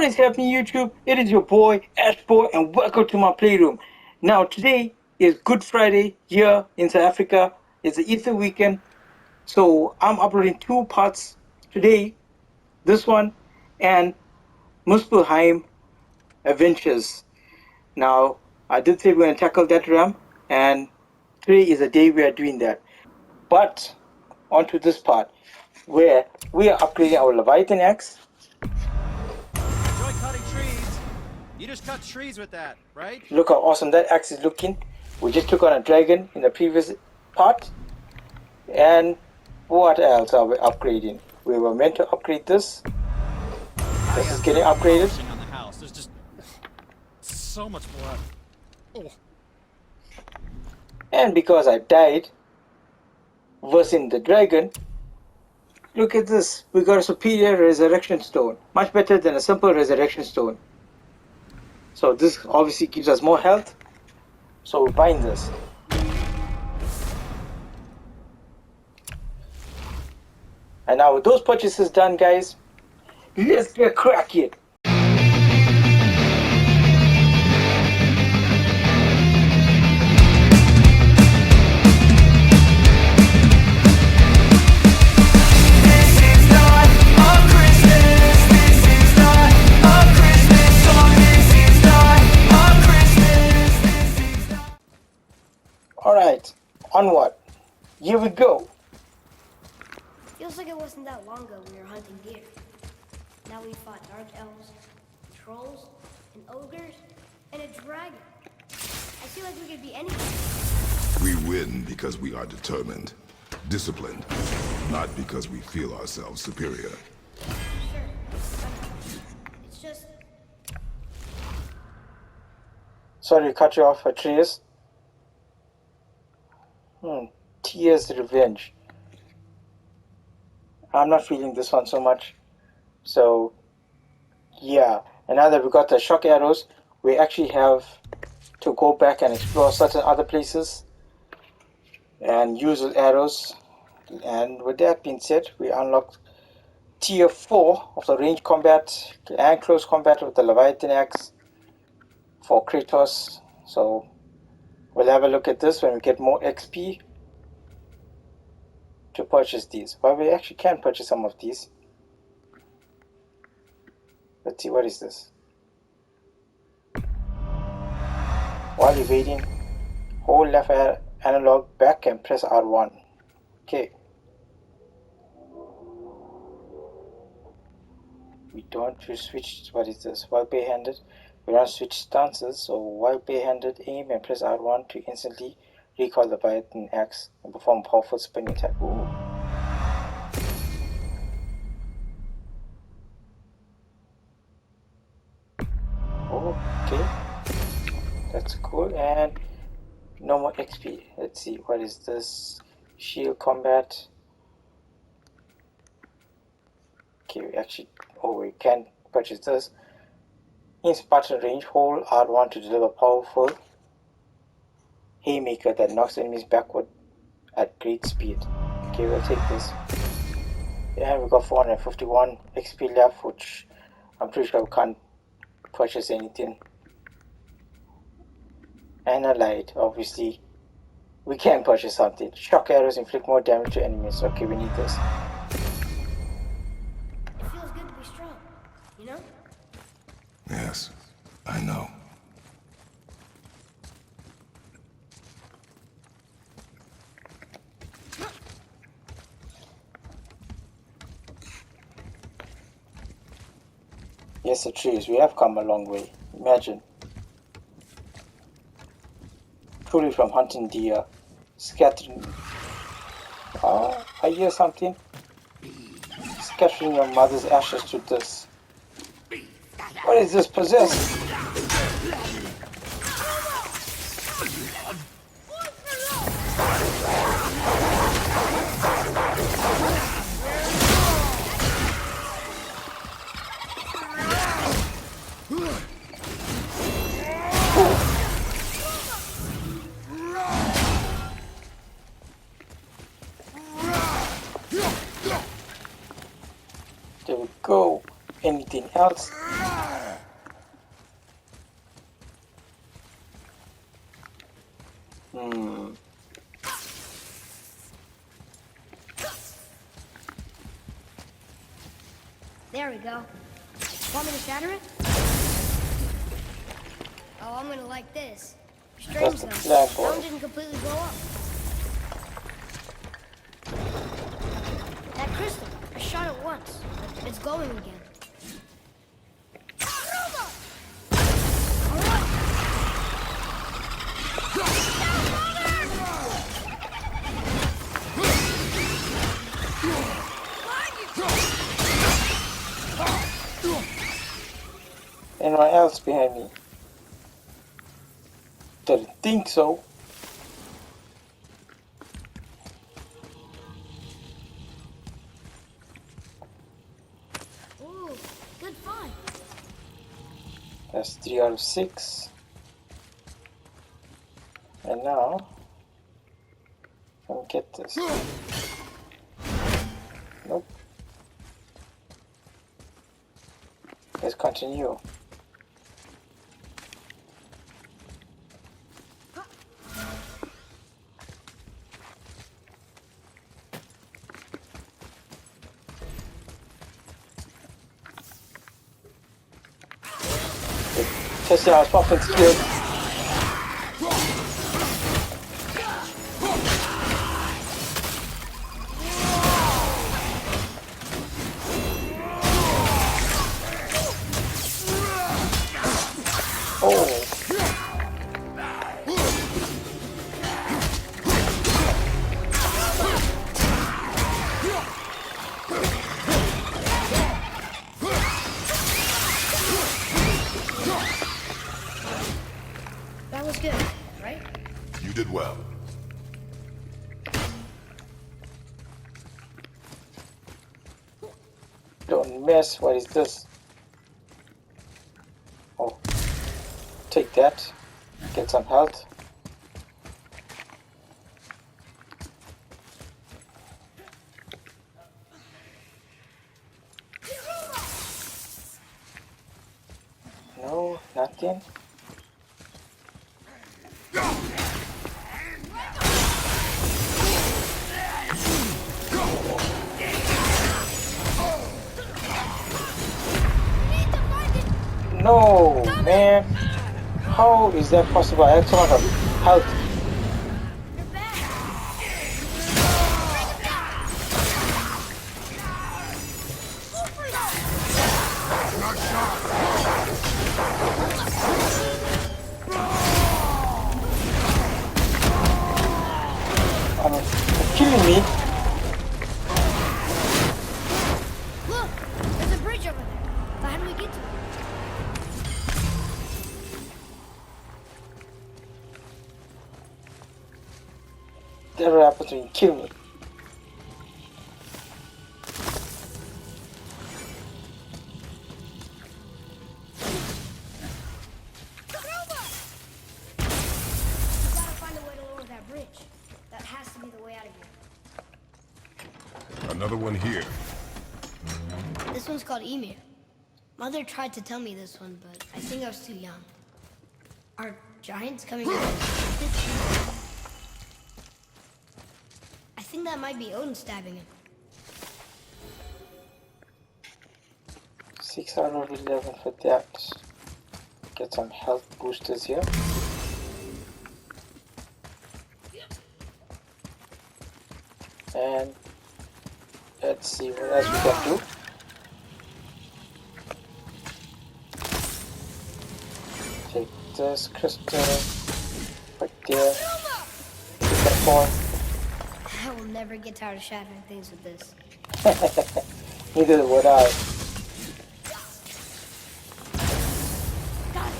What is happening, YouTube? It is your boy Ashboy, and welcome to my playroom. Now today is Good Friday here in South Africa. It's the Easter weekend, so I'm uploading two parts today. This one and Muspelheim Adventures. Now I did say we're going to tackle that RAM, and today is the day we are doing that. But onto this part where we are upgrading our Leviathan axe. Enjoy cutting trees. You just cut trees with that, right? Look how awesome that axe is looking. We just took on a dragon in the previous part. And what else are we upgrading? We were meant to upgrade this. This is getting upgraded. On the house. There's just so much blood. Oh. And because I died versing the dragon, look at this. We got a superior resurrection stone. Much better than a simple resurrection stone. So this obviously gives us more health. So we're buying this. And now with those purchases done, guys, let's get cracking. Alright, onward. Here we go. Feels like it wasn't that long ago we were hunting deer. Now we fought dark elves, trolls, and ogres, and a dragon. I feel like we could be anything. We win because we are determined, disciplined, not because we feel ourselves superior. Sure. It's just... Sorry to cut you off, Atreus. Tears Revenge. I'm not feeling this one so much. So, yeah. And now that we got the shock arrows, we actually have to go back and explore certain other places and use those arrows. And with that being said, we unlocked tier 4 of the range combat and close combat with the Leviathan axe for Kratos. So we'll have a look at this when we get more XP to purchase these. Well, we actually can purchase some of these. Let's see, what is this? While evading, hold left analog back and press R1. Okay. We don't switch, what is this? While barehanded, we don't switch stances, so while barehanded, aim and press R1 to instantly recall the Leviathan axe and perform a powerful spinning attack. Ooh. Okay, that's cool. And no more XP. Let's see, what is this? Shield combat. Okay, we actually, we can purchase this. In Spartan range, hold R1 to deliver powerful haymaker that knocks enemies backward at great speed. Okay, we'll take this. And we got 451 XP left, which I'm pretty sure we can't purchase anything. And a light, obviously we can purchase something. Shock arrows inflict more damage to enemies. Okay, we need this. It feels good to be strong, you know? Yes, I know. Yes, the trees, we have come a long way. Imagine. Truly from hunting deer, scattering. Oh, I hear something. Scattering your mother's ashes to this. What is this? Possessed? There we go. Anything else? go. Want me to shatter it? Oh, I'm gonna like this. Strange That's the though. plan, That boy. one didn't completely blow up. That crystal, I shot it once. It's glowing again. Anyone else behind me? Didn't think so. Ooh, good find. That's 3 out of 6. And now, let me get this. Nope. Let's continue. Testing our swapping skills. Oh. That was good, right? You did well. Don't mess. What is this? Oh. Take that. Get some health. No, nothing. No, man. How is that possible? I have so much health. You're back. They're killing me. Look, there's a bridge over there. But how do we get to it? That will happen to me. Kill me. We gotta find a way to lower that bridge. That has to be the way out of here. Another one here. This one's called Mimir. Mother tried to tell me this one, but I think I was too young. Are giants coming out? I think that might be Odin stabbing him. 6 out of 11 for that. Get some health boosters here. And let's see what else we can do. Take this crystal right there. Take that point. I will never get tired of shattering things with this. Neither would I. Got it.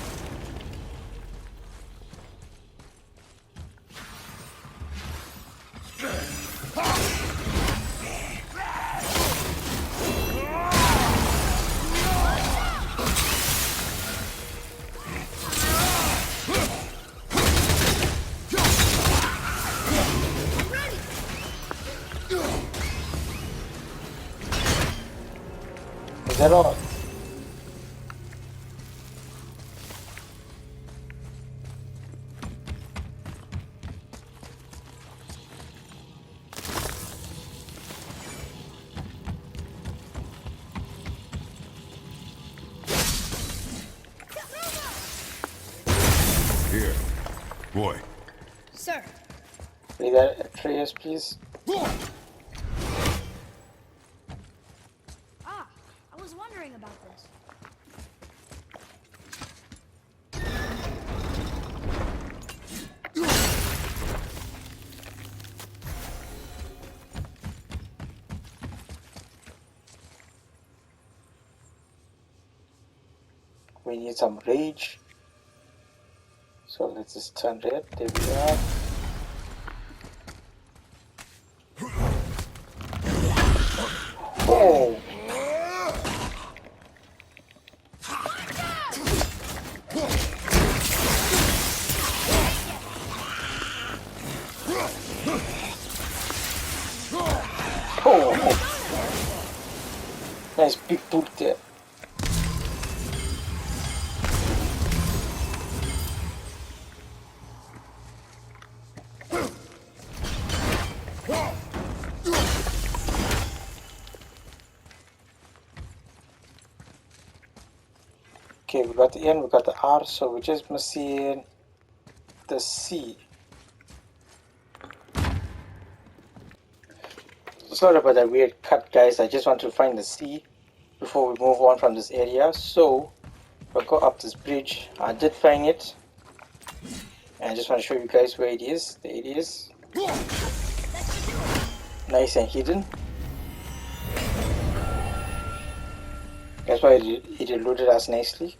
Is that all? Boy. Sir. Read that, Atreus, please. Ah, I was wondering about this. We need some rage. So let's just turn red. There we are. Oh! Oh! Nice big boot there. Okay, we got the N, we got the R, so we just missing the C. Sorry about that weird cut, guys. I just want to find the C before we move on from this area. So we'll go up this bridge. I did find it, and I just want to show you guys where it is. There it is. Nice and hidden. That's why it eluded us nicely.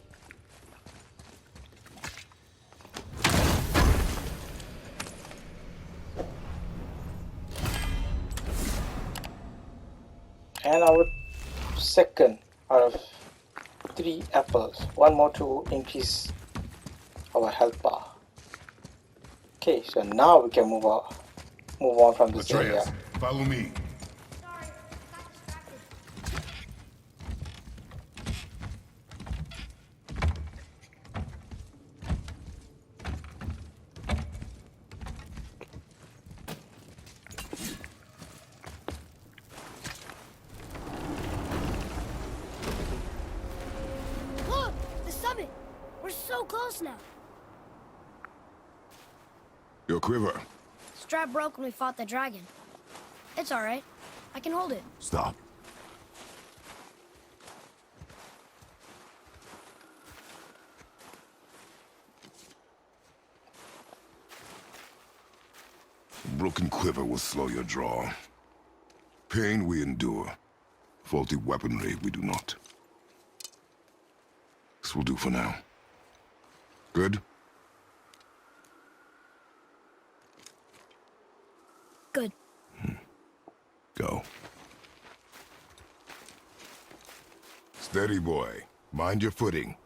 And our second out of 3 apples. One more to increase our health bar. Okay, so now we can move on from this area. Atreus, follow me. Sorry, got distracted. Look, the summit. We're so close now. Your quiver. Strap broke when we fought the dragon. It's all right. I can hold it. Stop. Broken quiver will slow your draw. Pain we endure. Faulty weaponry we do not. This will do for now. Good? Good. Go. Steady, boy. Mind your footing.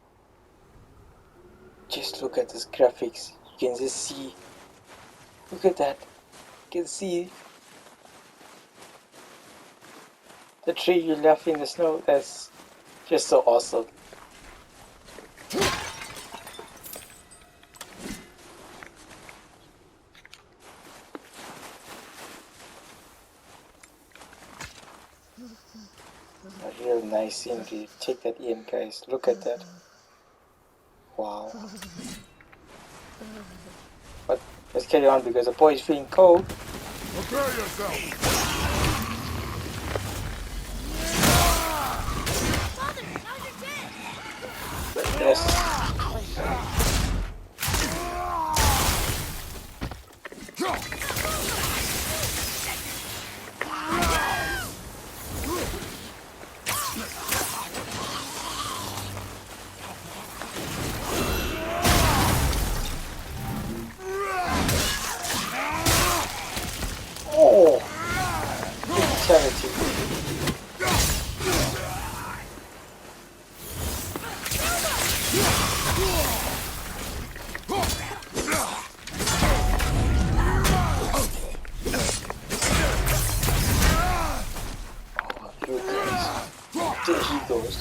Just look at this graphics. You can just see. Look at that. You can see the tree you left in the snow. That's just so awesome. A real nice scenery. Take that in, guys. Look at that. Wow. But let's carry on because the boy is feeling cold. Prepare yourself! Father, now's your chance. But yes. Oh! Fatality. You guys. There he goes.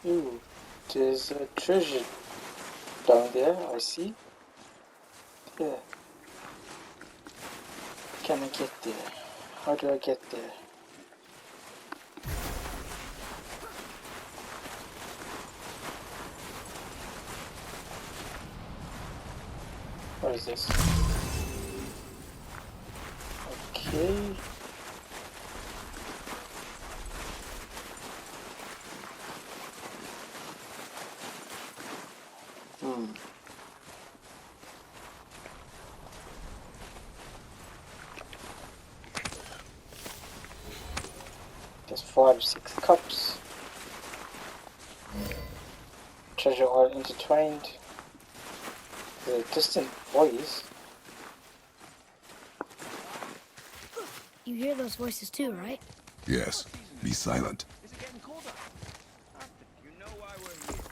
Ooh. There's a treasure down there, I see. Yeah. Can I get there? How do I get there? What is this? Okay. There's 4 out of 6 cups. Treasure all intertwined. The distant voice. You hear those voices too, right? Yes. Be silent. Is it getting colder? You know why we're here.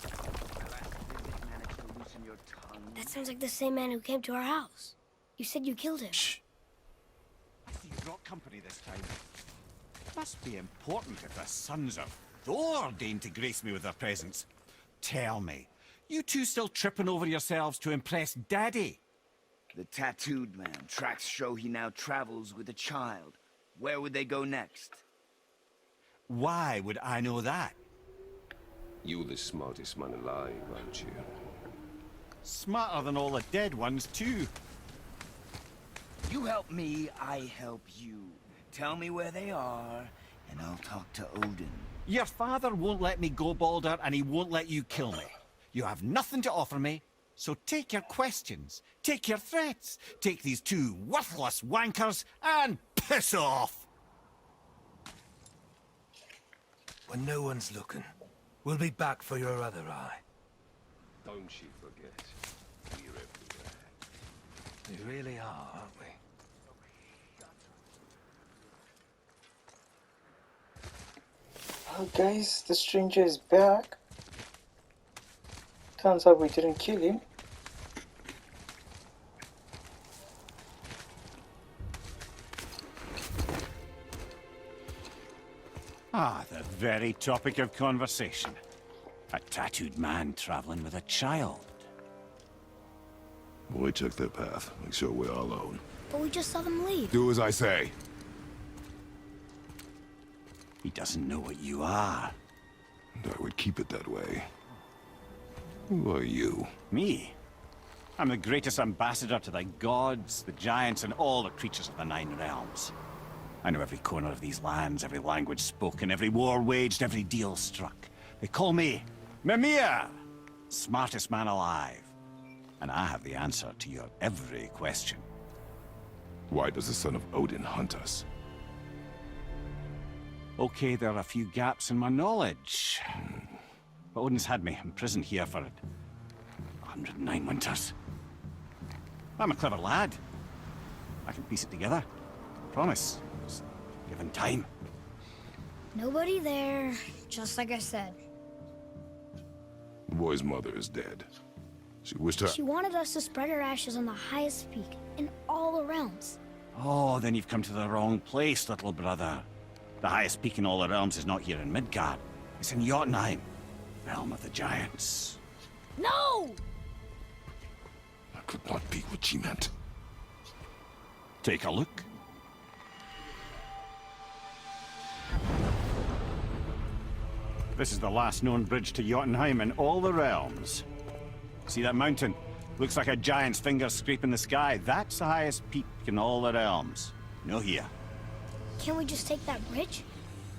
My last visit managed to loosen your tongue. That sounds like the same man who came to our house. You said you killed him. Shh. I see you brought company this time. Must be important if the sons of Thor deign to grace me with their presence. Tell me, you two still tripping over yourselves to impress Daddy? The tattooed man. Tracks show he now travels with a child. Where would they go next? Why would I know that? You're the smartest man alive, aren't you? Smarter than all the dead ones, too. You help me, I help you. Tell me where they are, and I'll talk to Odin. Your father won't let me go, Balder, and he won't let you kill me. You have nothing to offer me, so take your questions, take your threats, take these two worthless wankers, and piss off! When no one's looking, we'll be back for your other eye. Don't you forget, we're everywhere. We really are, aren't we? Oh guys, the stranger is back. Turns out we didn't kill him. Ah, the very topic of conversation. A tattooed man traveling with a child. We took their path. Make sure we're all alone. But we just saw them leave. Do as I say. He doesn't know what you are. And I would keep it that way. Who are you? Me? I'm the greatest ambassador to the gods, the giants, and all the creatures of the Nine Realms. I know every corner of these lands, every language spoken, every war waged, every deal struck. They call me Mimir, smartest man alive. And I have the answer to your every question. Why does the son of Odin hunt us? Okay, there are a few gaps in my knowledge. But Odin's had me imprisoned here for 109 winters. I'm a clever lad. I can piece it together. Promise. Just given time. Nobody there, just like I said. The boy's mother is dead. She wished her... She wanted us to spread her ashes on the highest peak in all the realms. Oh, then you've come to the wrong place, little brother. The highest peak in all the realms is not here in Midgard. It's in Jotunheim, realm of the giants. No! That could not be what she meant. Take a look. This is the last known bridge to Jotunheim in all the realms. See that mountain? Looks like a giant's finger scraping the sky. That's the highest peak in all the realms. No here. Can't we just take that bridge?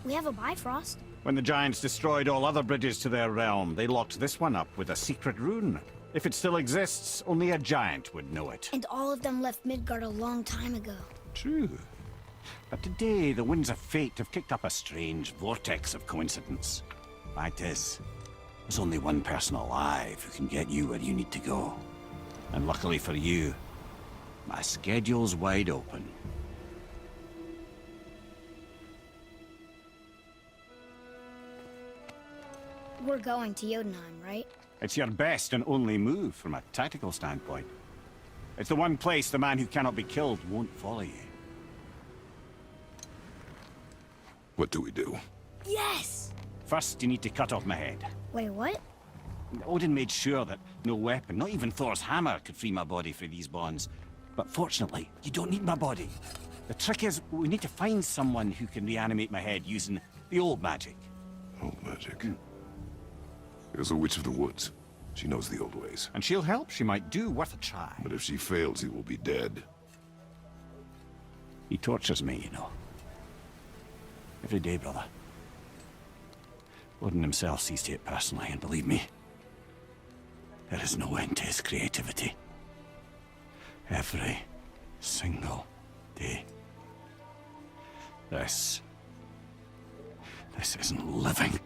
We have a Bifrost. When the giants destroyed all other bridges to their realm, they locked this one up with a secret rune. If it still exists, only a giant would know it. And all of them left Midgard a long time ago. True. But today, the winds of fate have kicked up a strange vortex of coincidence. Fact is, there's only one person alive who can get you where you need to go. And luckily for you, my schedule's wide open. We're going to Jotunheim, right? It's your best and only move from a tactical standpoint. It's the one place the man who cannot be killed won't follow you. What do we do? Yes! First, you need to cut off my head. Wait, what? Odin made sure that no weapon, not even Thor's hammer, could free my body from these bonds. But fortunately, you don't need my body. The trick is, we need to find someone who can reanimate my head using the old magic. Old magic. There's a witch of the woods. She knows the old ways. And she'll help, she might do, worth a try. But if she fails, he will be dead. He tortures me, you know. Every day, brother. Odin himself sees to it personally, and believe me, there is no end to his creativity. Every single day. This isn't living.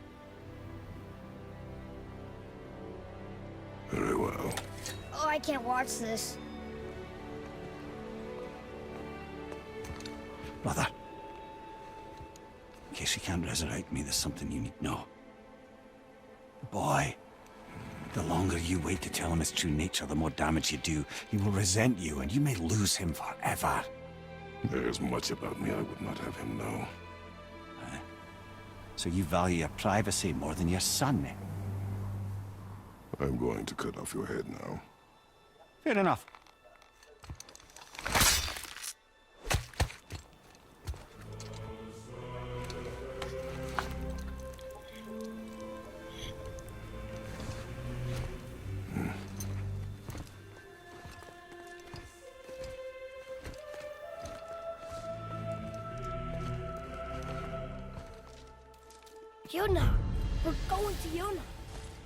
Very well. Oh, I can't watch this. Brother, in case you can't resurrect me, there's something you need to know. The boy, the longer you wait to tell him his true nature, the more damage you do. He will resent you, and you may lose him forever. There's much about me I would not have him know. So you value your privacy more than your son, eh? I'm going to cut off your head now. Fair enough. Yona! We're going to Yona!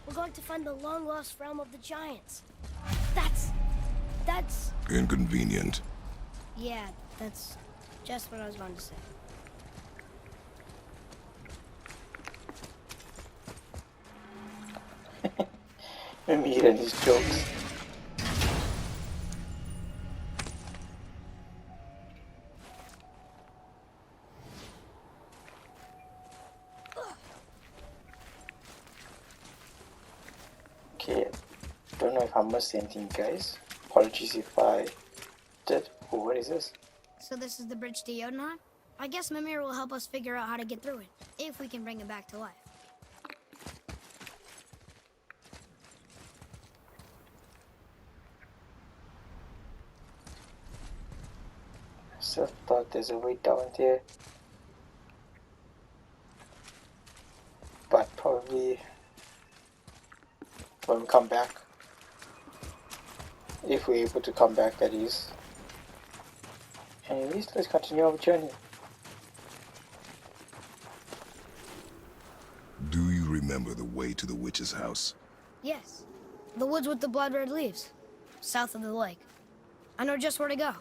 We're going to find the long-lost realm of the giants. That's... Inconvenient. Yeah, that's just what I was going to say. Mimir and his jokes. Okay, don't know if I missed anything, guys. Apologies if I did. Oh, what is this? So this is the bridge to Yona? I guess Mimir will help us figure out how to get through it, if we can bring him back to life. Still thought there's a way down there, but probably when we come back, if we're able to come back, that is. Anyways, let's continue our journey. Do you remember the way to the witch's house? Yes. The woods with the blood-red leaves. South of the lake. I know just where to go.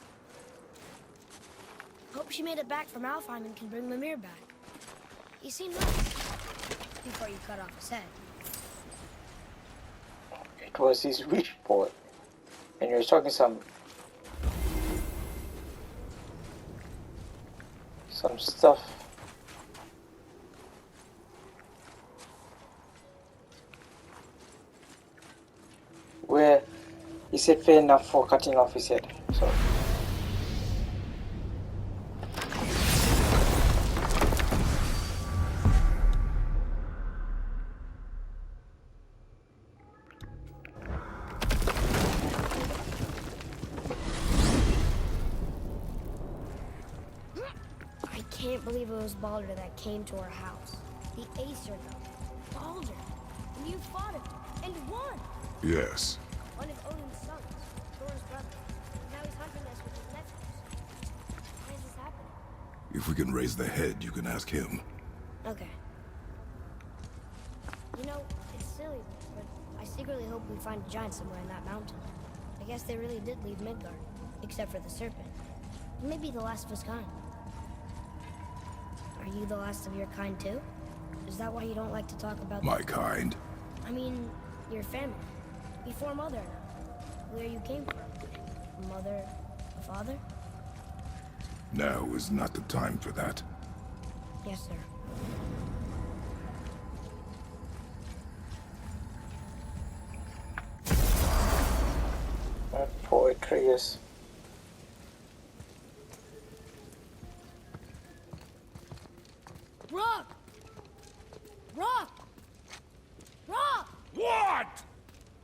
Hope she made it back from Alfheim and can bring Mimir back. He seemed nice. Before you cut off his head. It was his wish board, and he was talking some stuff. Where he said fair enough for cutting off his head. So I can't believe it was Baldur that came to our house. The Acer though. Baldur. And you fought him. And won. Yes. One of Odin's sons. Thor's brother. Now he's hunting us with his nephews. Why is this happening? If we can raise the head, you can ask him. Okay. You know, it's silly, but I secretly hope we find a giant somewhere in that mountain. I guess they really did leave Midgard, except for the serpent. Maybe the last of his kind. Are you the last of your kind too? Is that why you don't like to talk about My kind? I mean, your family. Before Mother and I. Where you came from. Mother, father? Now is not the time for that. Yes, sir. poor Atreus. Rock! Rock! Rock! What?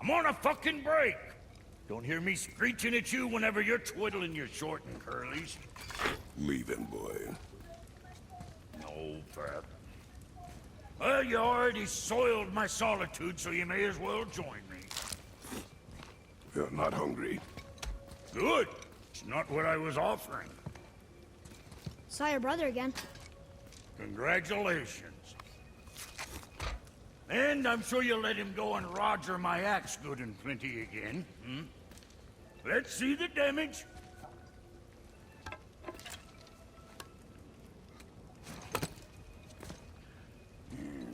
I'm on a fucking break. Don't hear me screeching at you whenever you're twiddling your short and curlies. Leave him, boy. No, Fat. Well, you already soiled my solitude, so you may as well join me. You're not hungry. Good. It's not what I was offering. Saw your brother again. Congratulations. And I'm sure you'll let him go and roger my axe good and plenty again, hmm? Let's see the damage.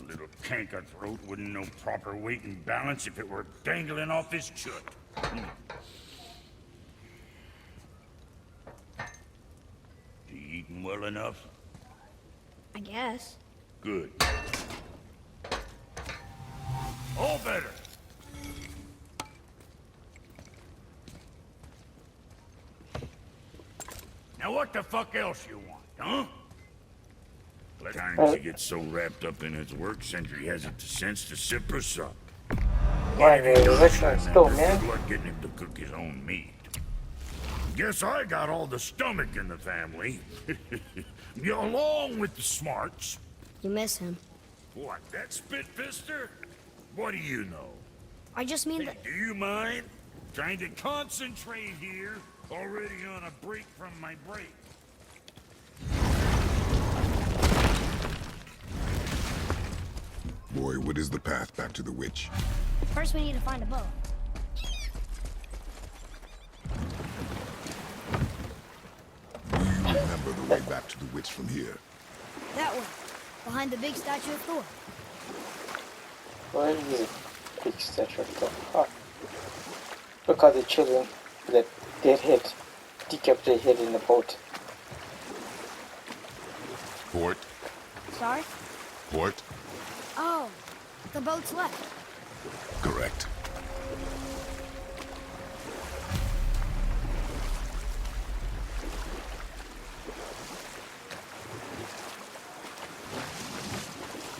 Little canker throat wouldn't know proper weight and balance if it were dangling off his chut. You eating well enough? I guess. Good. All better. Now what the fuck else you want, huh? Times he gets so wrapped up in his work, Sentry hasn't the sense to sip or sup. Why, If he does, let's I'm go, after man. good luck getting him to cook his own meat. Guess I got all the stomach in the family. Yeah, along with the smarts. You miss him. What, that spit-fister? What do you know? I just mean Hey, that... do you mind? Trying to concentrate here. Already on a break from my break. Boy, what is the path back to the witch? First we need to find a bow. Do you remember the way back to the witch from here? That way. Behind the big statue of Thor. Where is it? Big statue of Thor. Oh. Look at the children with that dead head, decapitated head in the boat. Port? Sorry? Port? Oh, the boat's left. Correct.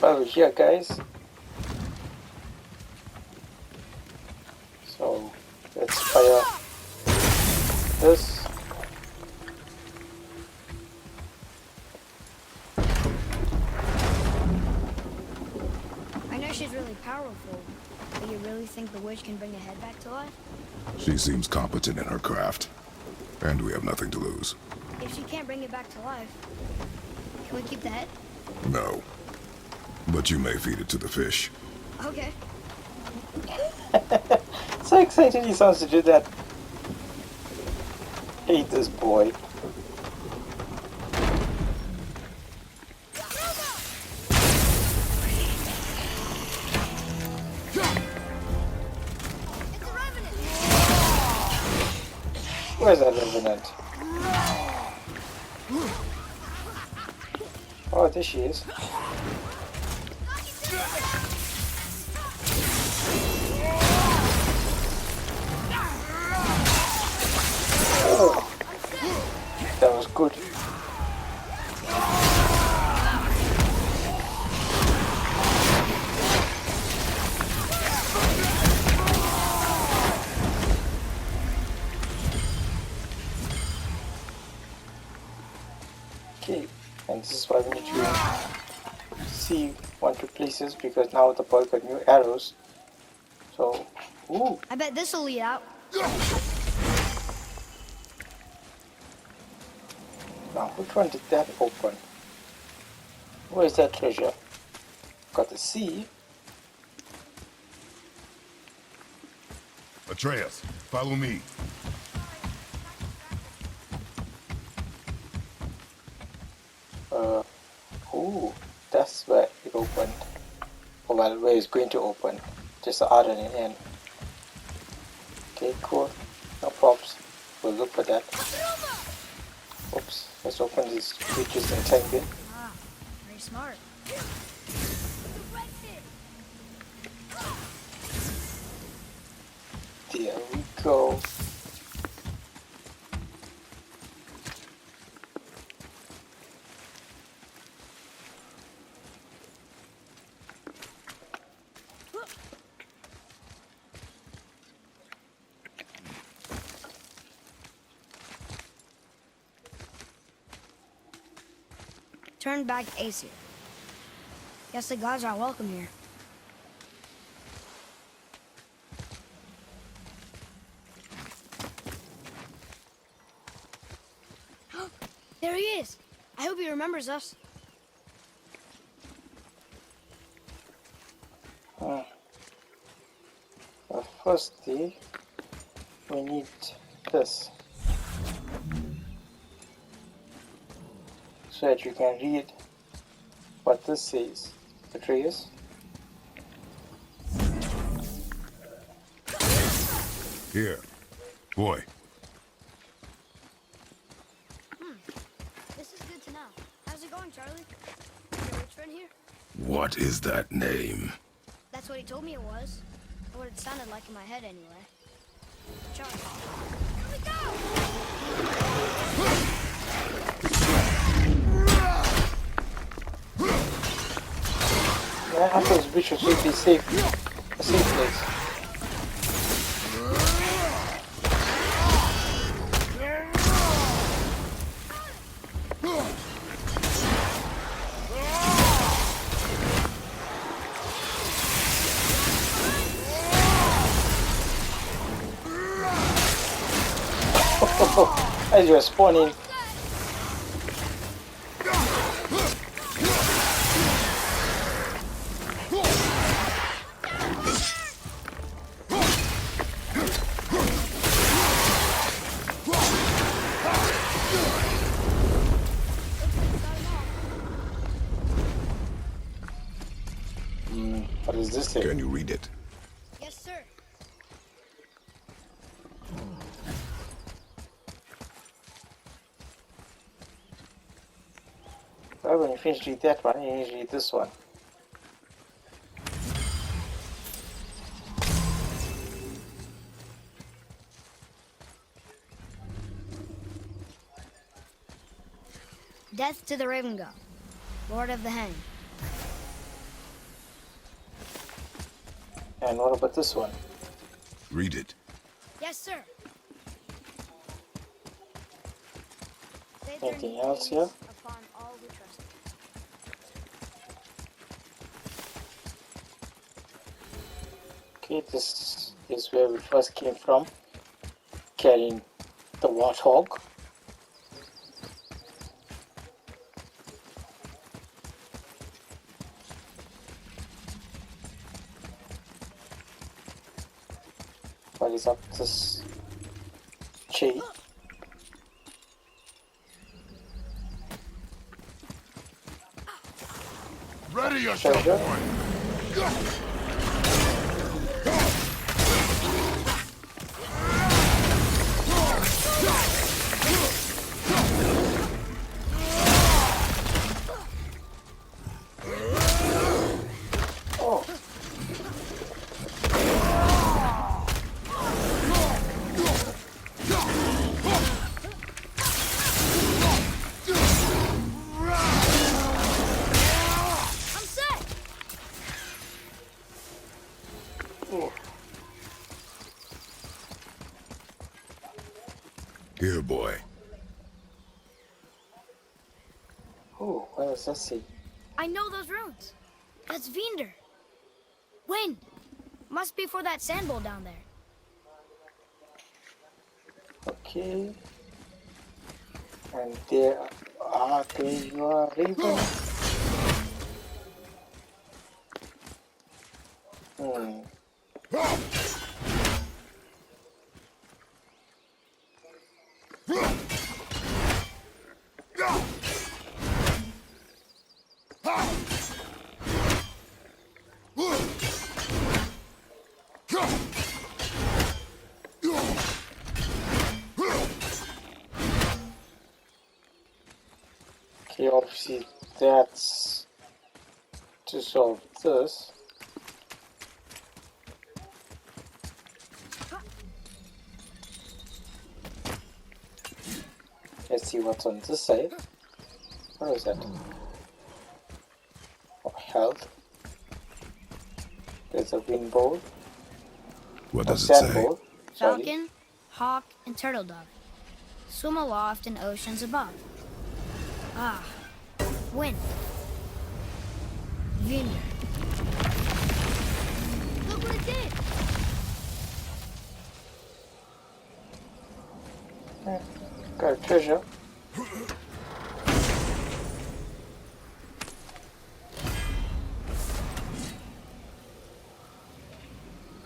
Well, here, guys. So, let's fire this. I know she's really powerful, but you really think the witch can bring a head back to life? She seems competent in her craft. And we have nothing to lose. If she can't bring it back to life, can we keep the head? No. But you may feed it to the fish. Okay. So excited he sounds to do that. Hate this boy. Where's that revenant? Oh, there she is. Oh, that was good. Okay, and this is why we need to see one, two places because now the boy got new arrows. So, ooh. I bet this'll lead out. Now, which one did that open? Where is that treasure? Got the sea. Atreus, follow me. Ooh, that's where it opened. Oh, well, where it's going to open. Just the other end. Okay, cool. No props. We'll look for that. Oops, let's open these creatures and tank it. Ah, very smart. There we go. turned back Aesir. Guess the gods aren't welcome here. There he is! I hope he remembers us. But firstly, we need this. So that you can read what this says. Atreus. Here. Boy. This is good to know. How's it going, Charlie? Your rich friend here? What is that name? That's what he told me it was. Or what it sounded like in my head anyway. Charlie. Here we go! Yeah, I thought Bishop should be safe. A safe place. As you're spawning. What is this thing? Can you read it? Yes, sir. Well, when you finish read that one, you need to read this one. Death to the Raven God, Lord of the Hang. And what about this one? Read it. Yes, sir. Save their Anything else here? knees upon all who trust him. Okay, this is where we first came from. Carrying the warthog. What is up this chain? Ready yourself, Treasure. boy. Oh, I'm set! Here, boy. oh, what does that say? I know those runes. That's Vinder. Wind. Must be for that sand bowl down there. Okay. And there you are, Raven. Okay, obviously that's to solve this. Let's see what's on this side. What is that? Oh, health. There's a wind bowl. What Or does it sand say? bowl. Sorry. Falcon, hawk, and turtle dove. Swim aloft in oceans above. Ah, When? Vineyard. Look what it did! Got a treasure.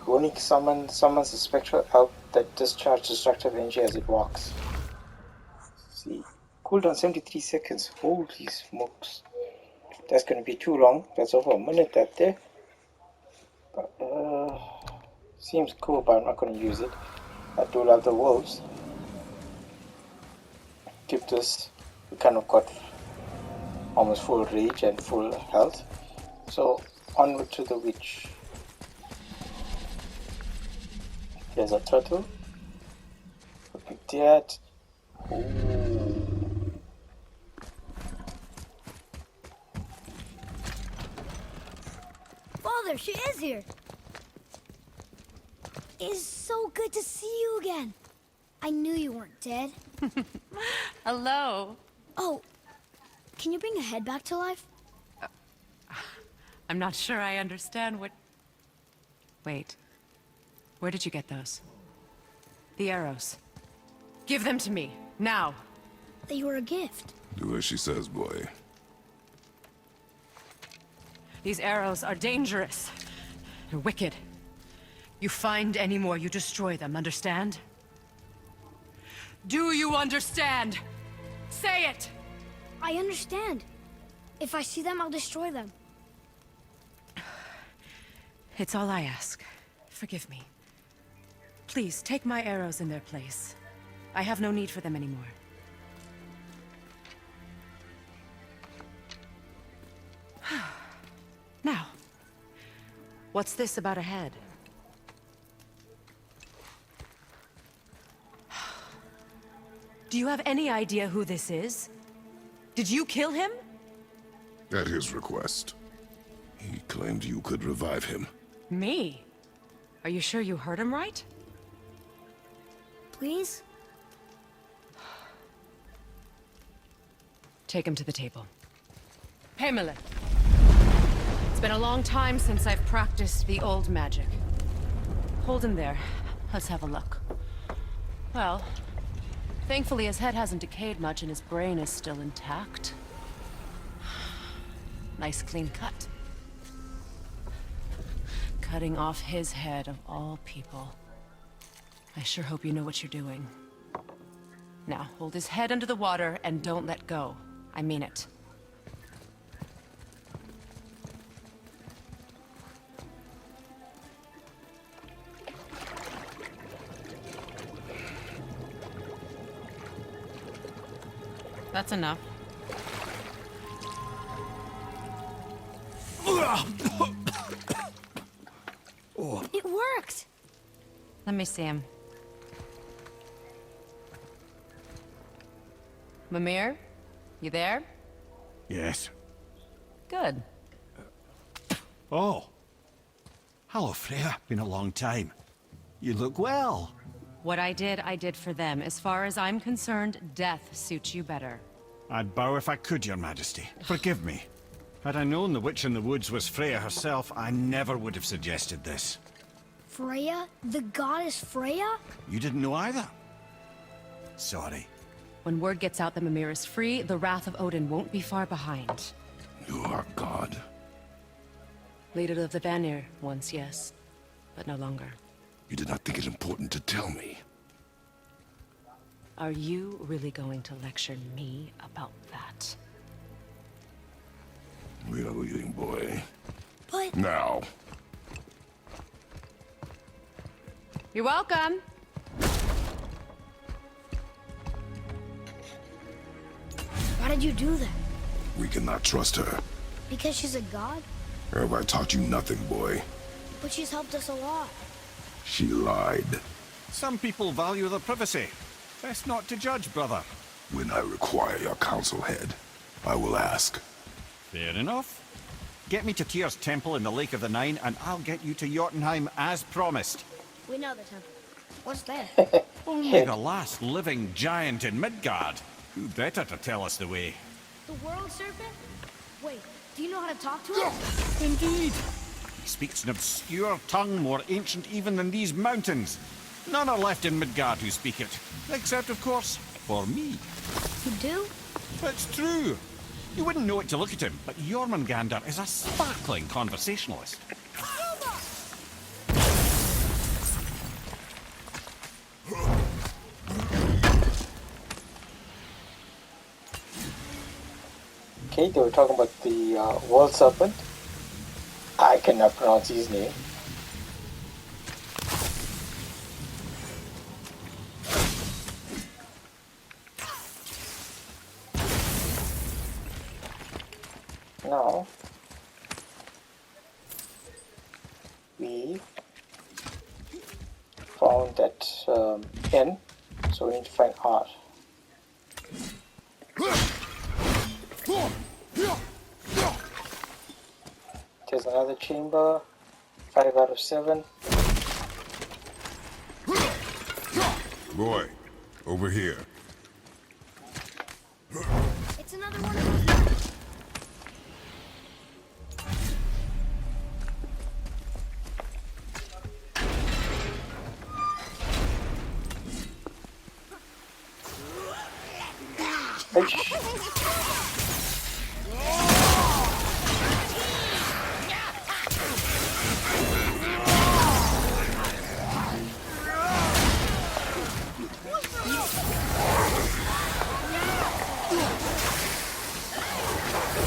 Runic summons a spectral elf that discharges destructive energy as it walks. Let's see. Cooldown 73 seconds. Holy smokes. That's gonna be too long. That's over a minute that there. But seems cool, but I'm not gonna use it. I do love the wolves. Keep this. We kind of got almost full rage and full health. So onward to the witch. There's a turtle. Look at that. Ooh. Father, she is here! It's so good to see you again. I knew you weren't dead. Hello. Oh, can you bring a head back to life? I'm not sure I understand what... Wait. Where did you get those? The arrows. Give them to me, now. They were a gift. Do as she says, boy. These arrows are dangerous. They're wicked. You find any more, you destroy them, understand? Do you understand? Say it! I understand. If I see them, I'll destroy them. It's all I ask. Forgive me. Please, take my arrows in their place. I have no need for them anymore. Now, what's this about a head? Do you have any idea who this is? Did you kill him? At his request. He claimed you could revive him. Me? Are you sure you heard him right? Please? Take him to the table. Pamela. It's been a long time since I've practiced the old magic. Hold him there. Let's have a look. Well, thankfully his head hasn't decayed much and his brain is still intact. Nice clean cut. Cutting off his head of all people. I sure hope you know what you're doing. Now, hold his head under the water and don't let go. I mean it. That's enough. It worked! Let me see him. Mimir? You there? Yes. Good. Oh. Hello, Freya. Been a long time. You look well. What I did for them. As far as I'm concerned, death suits you better. I'd bow if I could, Your Majesty. Forgive me. Had I known the witch in the woods was Freya herself, I never would have suggested this. Freya? The goddess Freya? You didn't know either? Sorry. When word gets out that Mimir is free, the wrath of Odin won't be far behind. You are God. Leader of the Vanir, once, yes. But no longer. You did not think it important to tell me. Are you really going to lecture me about that? We are leaving, boy. But... Now. You're welcome! Why did you do that? We cannot trust her. Because she's a god? Have I taught you nothing, boy? But she's helped us a lot. She lied. Some people value their privacy. Best not to judge, brother. When I require your council head, I will ask. Fair enough. Get me to Tyr's temple in the Lake of the Nine, and I'll get you to Jotunheim as promised. We know the temple. What's there? Only the last living giant in Midgard. Who better to tell us the way? The world serpent? Wait, do you know how to talk to him? Indeed. He speaks an obscure tongue more ancient even than these mountains. None are left in Midgard who speak it. Except, of course, for me. You do? It's true. You wouldn't know it to look at him, but Jormungandr is a sparkling conversationalist. Okay, they were talking about the world serpent. I cannot pronounce his name. Now we found that N, so we need to find R. There's another chamber, 5 out of 7. Boy, over here. It's another one of those nuts.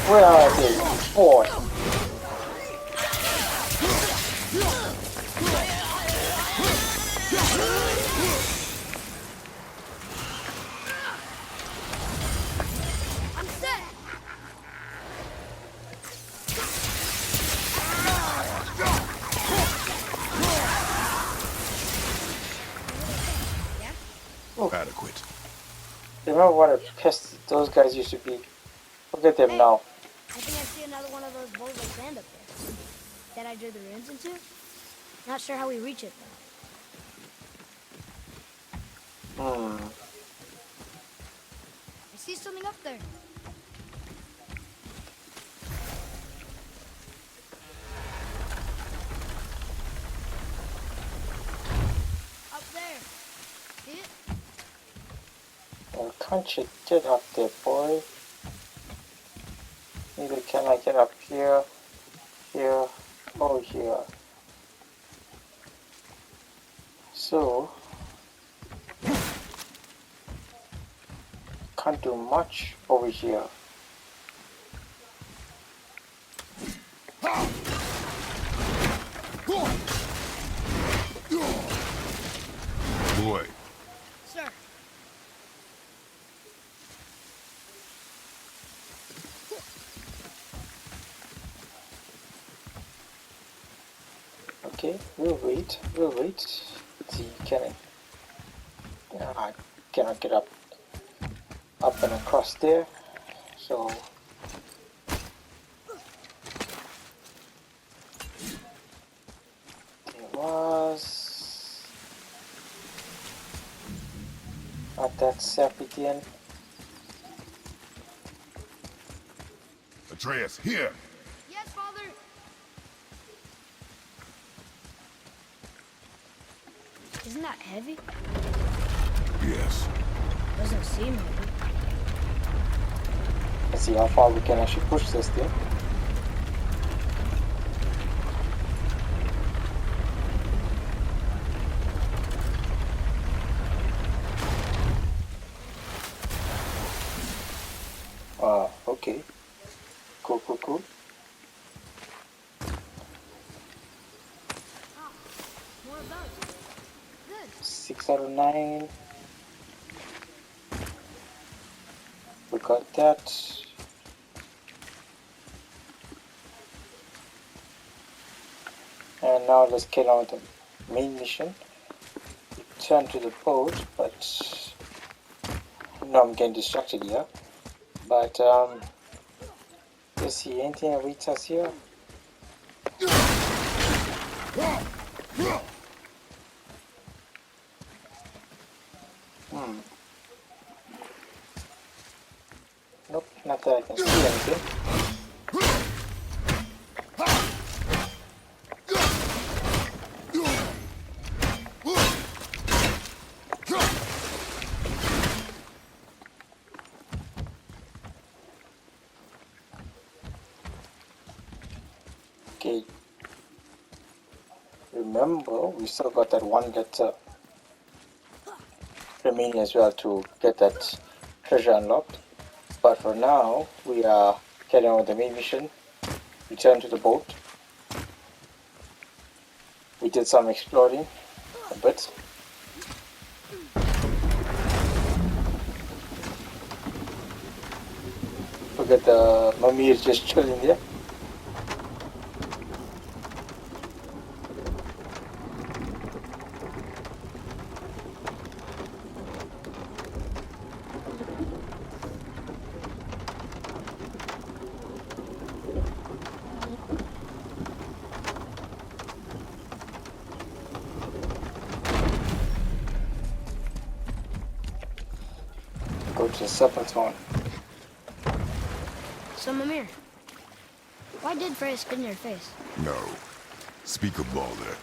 Where are they? Boy. I'm set. Oh. Adequate. Remember what a pest those guys used to be? Look at them Hey. now. I think I see another one of those bowls of sand up there. That I drew the runes into? Not sure how we reach it though. I see something up there. Up there. See it? Well, can't you get up there, boy? Neither can I get up here, here, or here. So, can't do much over here. Boy, Sir. Okay, we'll wait. Let's see, can I cannot get up and across there. So there was not that sap again. Atreus, here. Yes, Father. Isn't that heavy? Yes. Doesn't seem heavy. Let's see how far we can actually push this thing. Okay. Cool. More of those. Good. 6 out of 9. We got that. And now let's get on with the main mission. Return to the boat, but no, I'm getting distracted here. But let's see, anything awaits us here? Nope, not that I can see anything. I remember, we still got that one letter remaining as well to get that treasure unlocked. But for now, we are carrying on with the main mission. Return to the boat. We did some exploring a bit. Look at the Mimir just chilling there. Go to the serpent's horn. So, Mimir, why did Freya spit in your face? No. Speak of Baldur.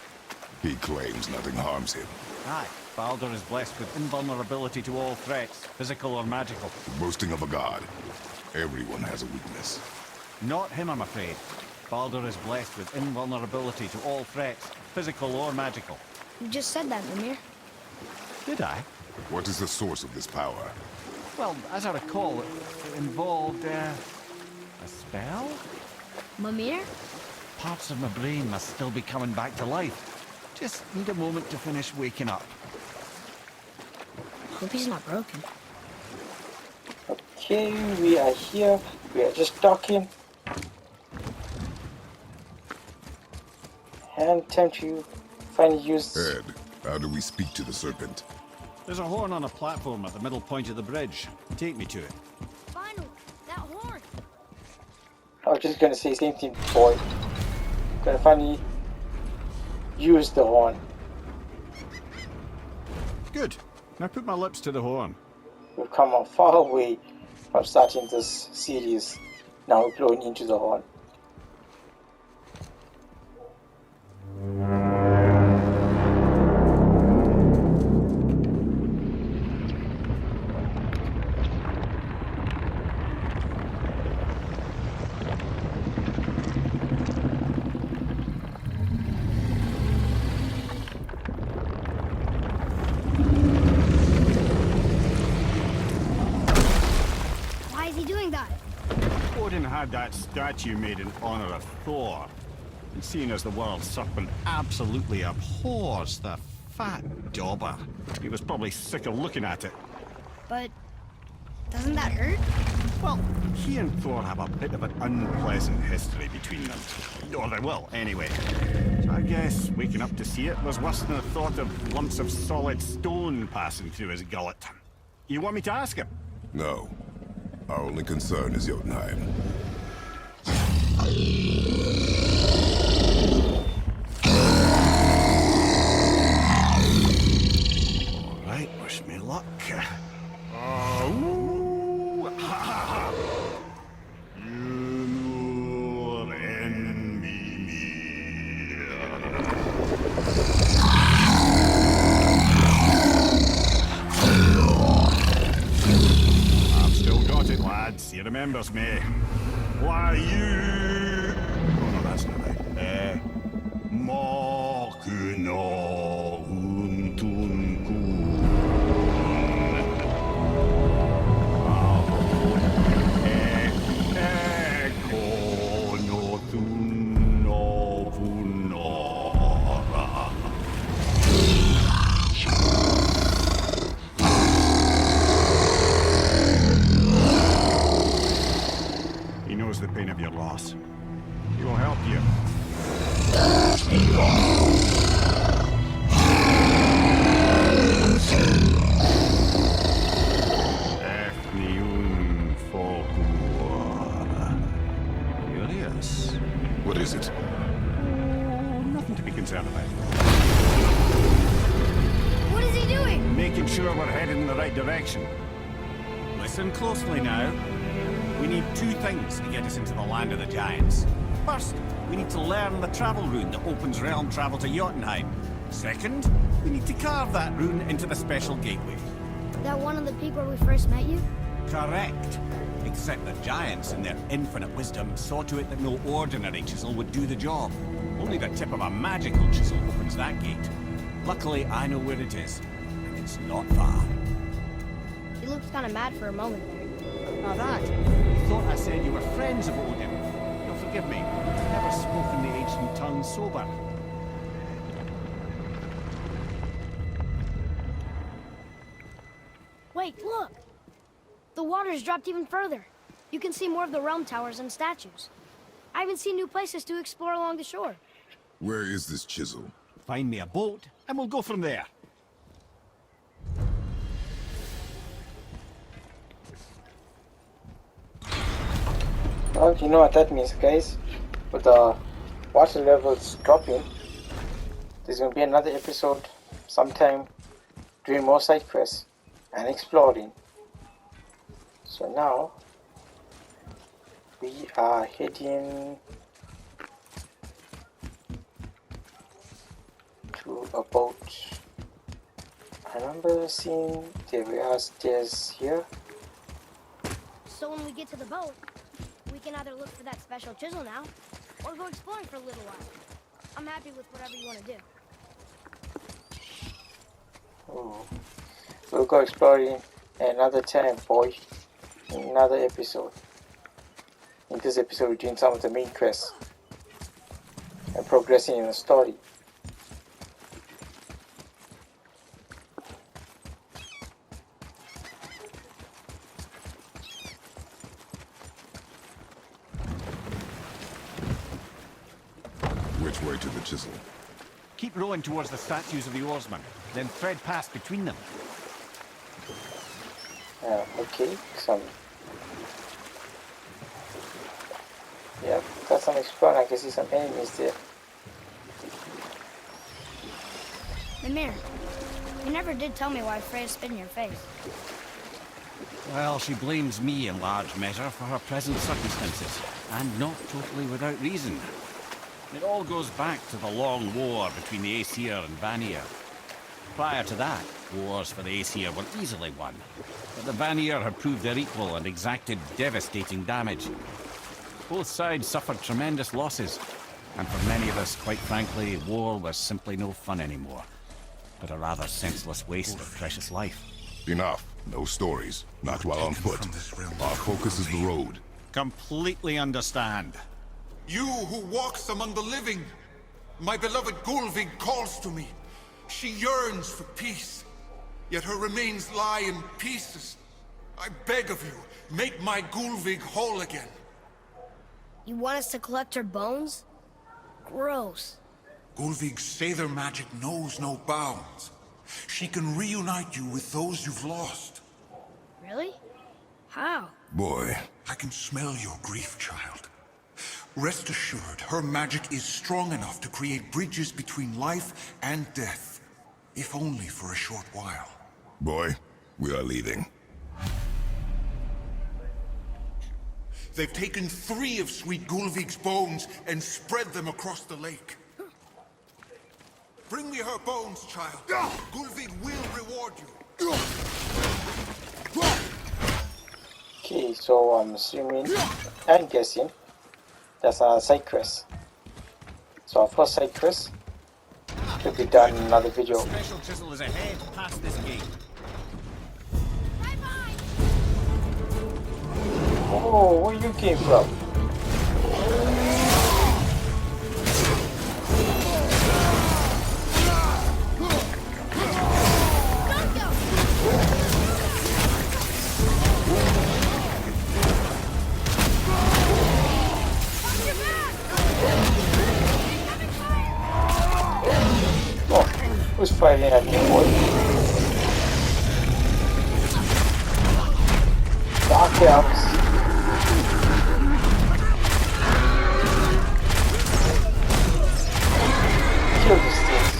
He claims nothing harms him. Aye, Baldur is blessed with invulnerability to all threats, physical or magical. Boasting of a god. Everyone has a weakness. Not him, I'm afraid. Baldur is blessed with invulnerability to all threats, physical or magical. You just said that, Mimir. Did I? What is the source of this power? Well, as I recall, it involved, a spell? Mimir? Parts of my brain must still be coming back to life. Just need a moment to finish waking up. Hope he's not broken. Okay, we are here. We are just talking. And time to finally use... Ed, how do we speak to the serpent? There's a horn on a platform at the middle point of the bridge. Take me to it. Finally, that horn! I was just gonna say same thing, boy. Gonna finally use the horn. Good. Now put my lips to the horn. We've come a far way from starting this series. Now we're blowing into the horn. Why is he doing that? Odin had that statue made in honor of Thor. And seeing as the world serpent absolutely abhors the fat dauber, he was probably sick of looking at it. But doesn't that hurt? Well, he and Thor have a bit of an unpleasant history between them. Or they will, anyway. So I guess waking up to see it was worse than the thought of lumps of solid stone passing through his gullet. You want me to ask him? No. Our only concern is Jotunheim. Alright, wish me luck. Ooh, ha, ha, ha. Mimir and Mimir. I've still got it, lads. He remembers me. Why you... Oh no, that's not right. Mokuno Untunkun. Eko no Tunno Punora. He knows the pain of your loss. He will help you. Efniun Fokuara. Curious. What is it? Oh, nothing to be concerned about. What is he doing? Making sure we're headed in the right direction. Listen closely now. We need two things to get us into the land of the giants. First, we need to learn the travel rune that opens realm travel to Jotunheim. Second, we need to carve that rune into the special gateway. That one on the peak where we first met you? Correct. Except the giants, in their infinite wisdom, saw to it that no ordinary chisel would do the job. Only the tip of a magical chisel opens that gate. Luckily, I know where it is, and it's not far. He looks kind of mad for a moment there. Now that, you thought I said you were friends of Odin. You'll forgive me, I've never spoken the ancient tongue sober. Wait, look! The water's dropped even further. You can see more of the realm towers and statues. I haven't seen new places to explore along the shore. Where is this chisel? Find me a boat, and we'll go from there. Well, you know what that means, guys. With the water levels dropping, there's going to be another episode sometime doing more side quests and exploring. So now we are heading to a boat. I remember seeing there are stairs here. So when we get to the boat, we can either look for that special chisel now, or go exploring for a little while. I'm happy with whatever you want to do. Oh. We'll go exploring another time, boy. In another episode. In this episode, we're doing some of the main quests and progressing in the story. Which way to the chisel? Keep rowing towards the statues of the oarsmen, then thread past between them. Okay, yeah, got some exploring. I can see some enemies there. Mimir, you never did tell me why Freya spit in your face. Well, she blames me in large measure for her present circumstances, and not totally without reason. It all goes back to the long war between the Aesir and Vanir. Prior to that, wars for the Aesir were easily won, but the Vanir had proved their equal and exacted devastating damage. Both sides suffered tremendous losses, and for many of us, quite frankly, war was simply no fun anymore, but a rather senseless waste of precious life. Enough. No stories. Not while on foot. Our focus is the road. Completely understand. You who walks among the living, my beloved Gulvig calls to me. She yearns for peace, yet her remains lie in pieces. I beg of you, make my Gulvig whole again. You want us to collect her bones? Gross. Gulvig's Seither magic knows no bounds. She can reunite you with those you've lost. Really? How? Boy. I can smell your grief, child. Rest assured, her magic is strong enough to create bridges between life and death, if only for a short while. Boy, we are leaving. They've taken 3 of Sweet Gulvig's bones and spread them across the lake. Bring me her bones, child. Gulvig will reward you. Okay, so I'm assuming and guessing that's a side quest. So our first side quest could be done in another video. Special chisel is ahead, past this gate. Oh, where you came from? Who's fighting at me, boy? Dark elves. Kill these things.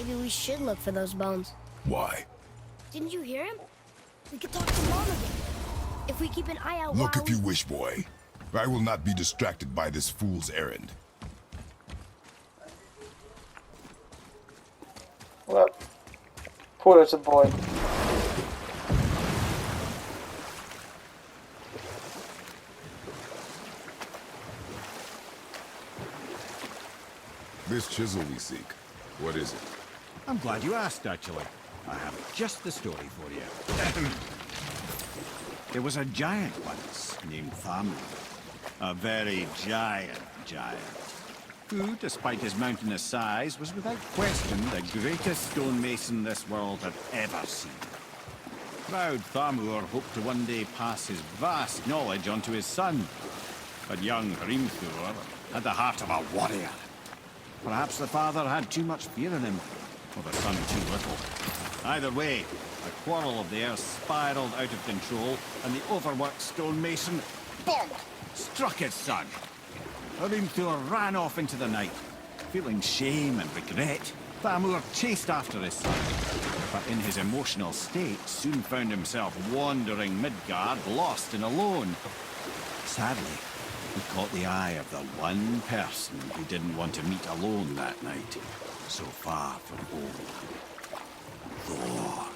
Maybe we should look for those bones. Why? Didn't you hear him? We could talk to Mom again. If we keep an eye out Look while if you wish, boy. I will not be distracted by this fool's errand. Well, poor little boy. This chisel we seek, what is it? I'm glad you asked, actually. I have just the story for you. There was a giant once named Thamur. A very giant, who, despite his mountainous size, was without question the greatest stonemason this world had ever seen. Proud Thamur hoped to one day pass his vast knowledge on to his son. But young Hrimthur had the heart of a warrior. Perhaps the father had too much fear in him, or the son too little. Either way, a quarrel of theirs spiraled out of control, and the overworked stonemason, bonk, struck his son. Hrimthur ran off into the night. Feeling shame and regret, Thamur chased after his son, but in his emotional state soon found himself wandering Midgard, lost and alone. Sadly, he caught the eye of the one person he didn't want to meet alone that night, so far from home. THOR.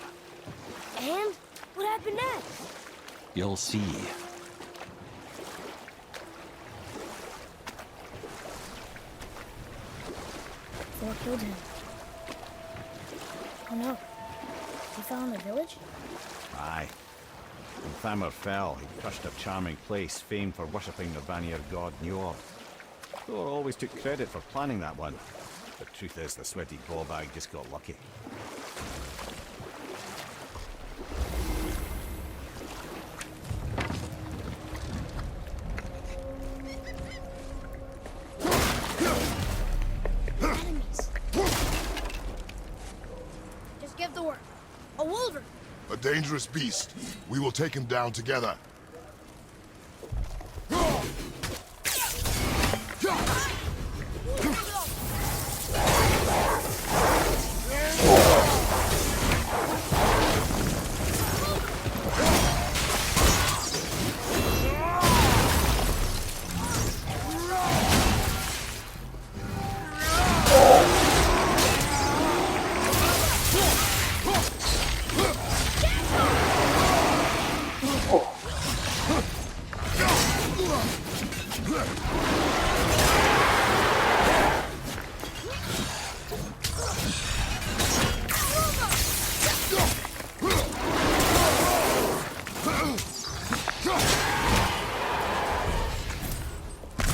And? What happened next? You'll see. Thor killed him. Oh no. He fell in the village? Aye. When Thamur fell, he crushed a charming place famed for worshipping the Vanir god Njord. Thor always took credit for planning that one. The truth is, the sweaty ballbag just got lucky. Enemies. Just give the word. A wolverine. A dangerous beast. We will take him down together.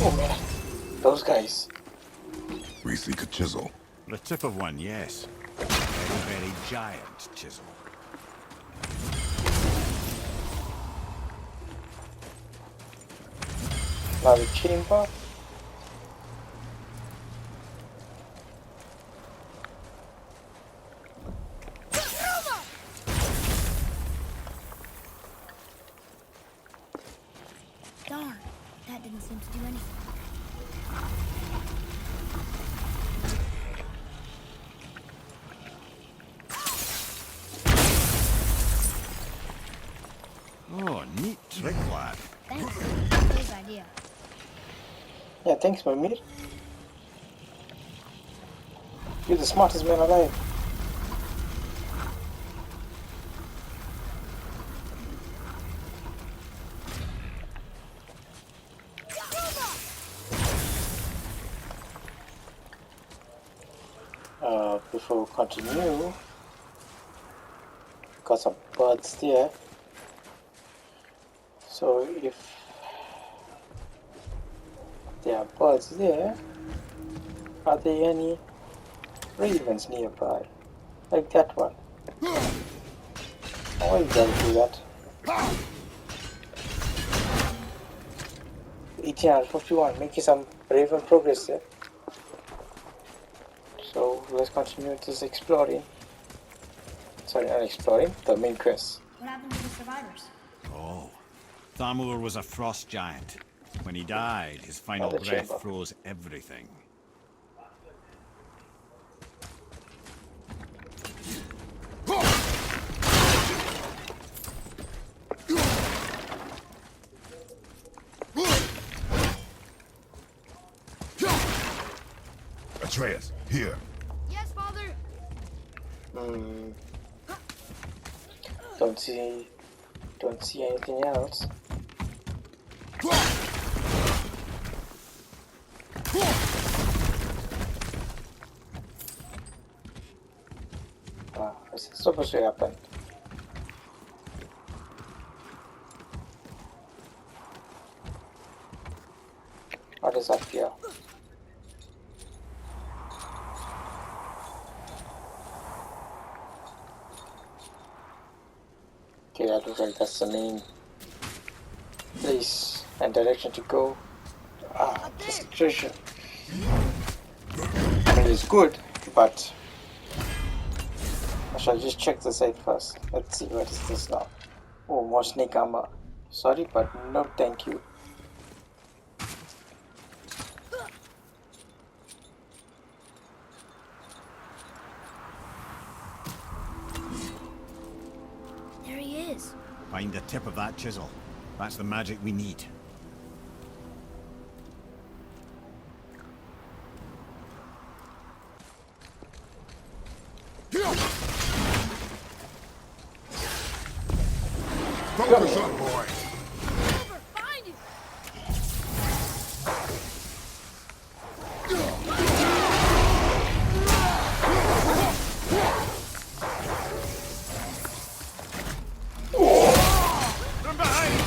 Oh man, those guys. We seek a chisel. The tip of one, yes. A very, very giant chisel. Now the chamber. Darn, that didn't seem to do anything. Oh, neat trick, lad. Thanks. That's his idea. Yeah, thanks, Mimir. You're the smartest man alive. Before we continue, got some birds there. So if there are birds there, are there any ravens nearby? Like that one. How are you going to do that? 1851, making some raven progress there. So let's continue this exploring. Sorry, not exploring, the main quest. What happened to the survivors? Oh. Thamur was a frost giant. When he died, his final Another breath chamber. froze everything. Atreus, here. Yes, Father. Hmm. Don't see anything else. Ah, what's supposed to happen? What is up here? Okay, that looks like that's the main place and direction to go. Ah, the seclusion. I mean, it's good, but I shall just check the site first. Let's see, what is this now? Oh, more snake armor. Sorry, but no thank you. There he is. Find the tip of that chisel. That's the magic we need. Focus up, boy. Over, find him. From behind!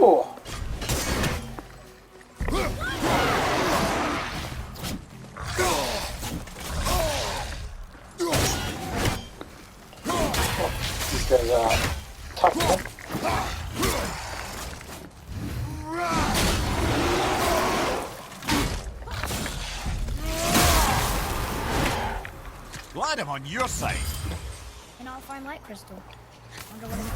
Oh, these guys are tough, man. Glad I'm on your side. And I'll find light crystal. Wonder what it's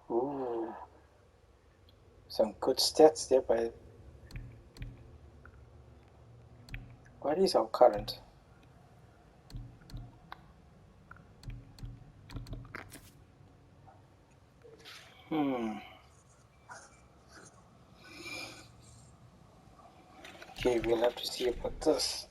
for. Ooh, some good stats there, but what is our current? Okay, we'll have to see about this.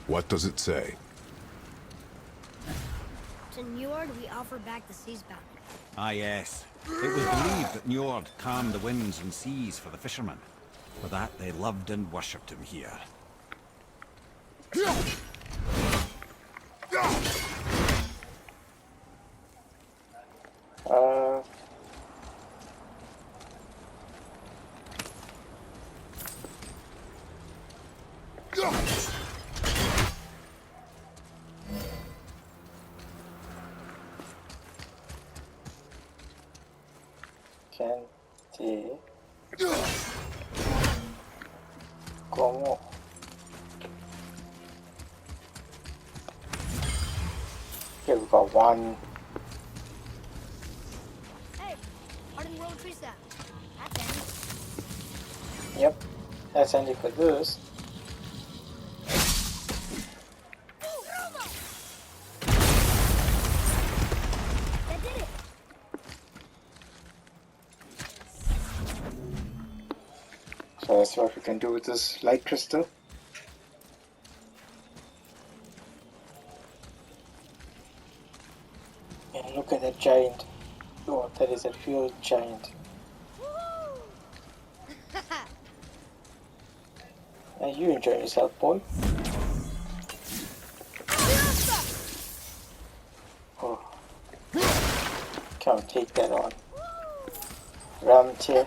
What does it say? To Njord, we offer back the sea's bounty. Ah, yes. It was believed that Njord calmed the winds and seas for the fishermen. For that, they loved and worshipped him here. Can they como? Okay, we got one. Hey, Arden World Tree Staff. That's handy. Yep, that's handy for this. That did it. So that's what we can do with this light crystal. And look at that giant. Oh, that is a real giant. Woohoo! And you enjoy yourself, boy. Oh. Can't take that on. Ramtier.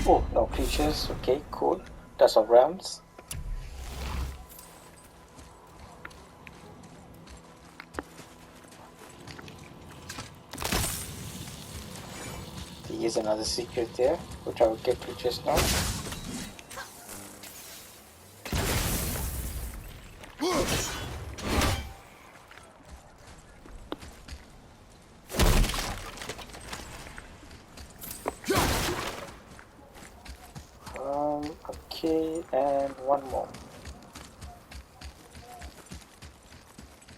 Oh, no creatures. Okay, cool. That's of rams. Here's another secret there, which I will get to just now. Okay, and one more.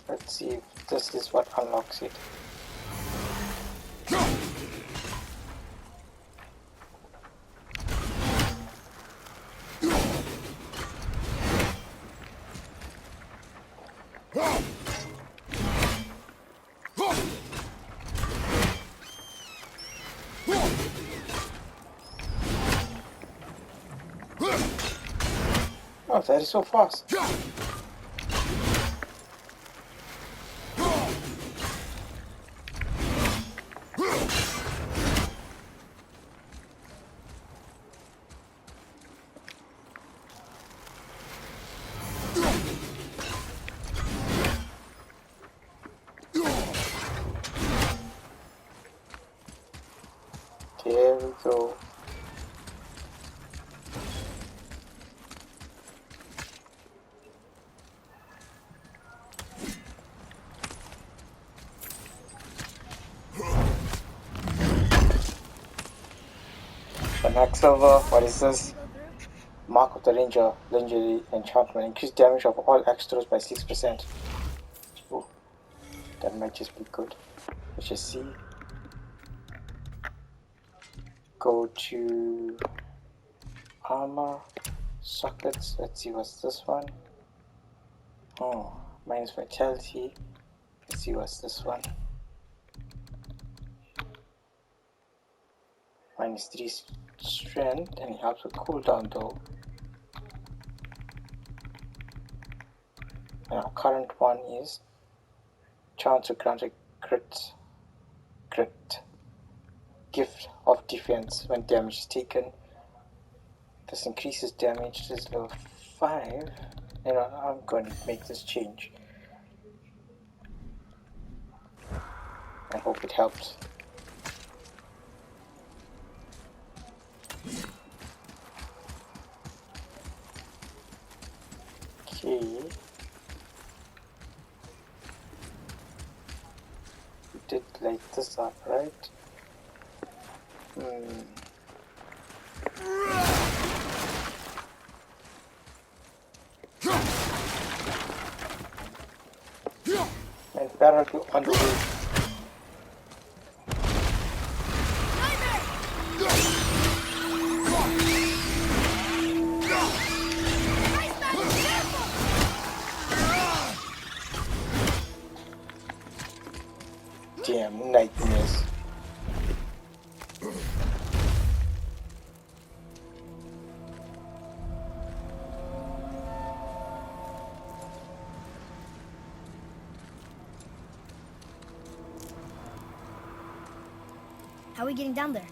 Let's see if this is what unlocks it. Oh, that is so fast. There we go. The next server, what is this? Mark of the Ranger, legendary enchantment. Increase damage of all extras by 6%. Oh, that might just be good. Let's just see. Go to armor, sockets. Let's see what's this one. Oh, minus vitality. Let's see what's this one. Minus 3 strength, and it helps with cooldown though. And our current one is chance to grant a crit gift of defense when damage is taken. This increases damage. This is level 5. You know, I'm going to make this change. I hope it helps. Okay. We did light this up, right? And apparently on the way. Damn nightmares. How are we getting down there?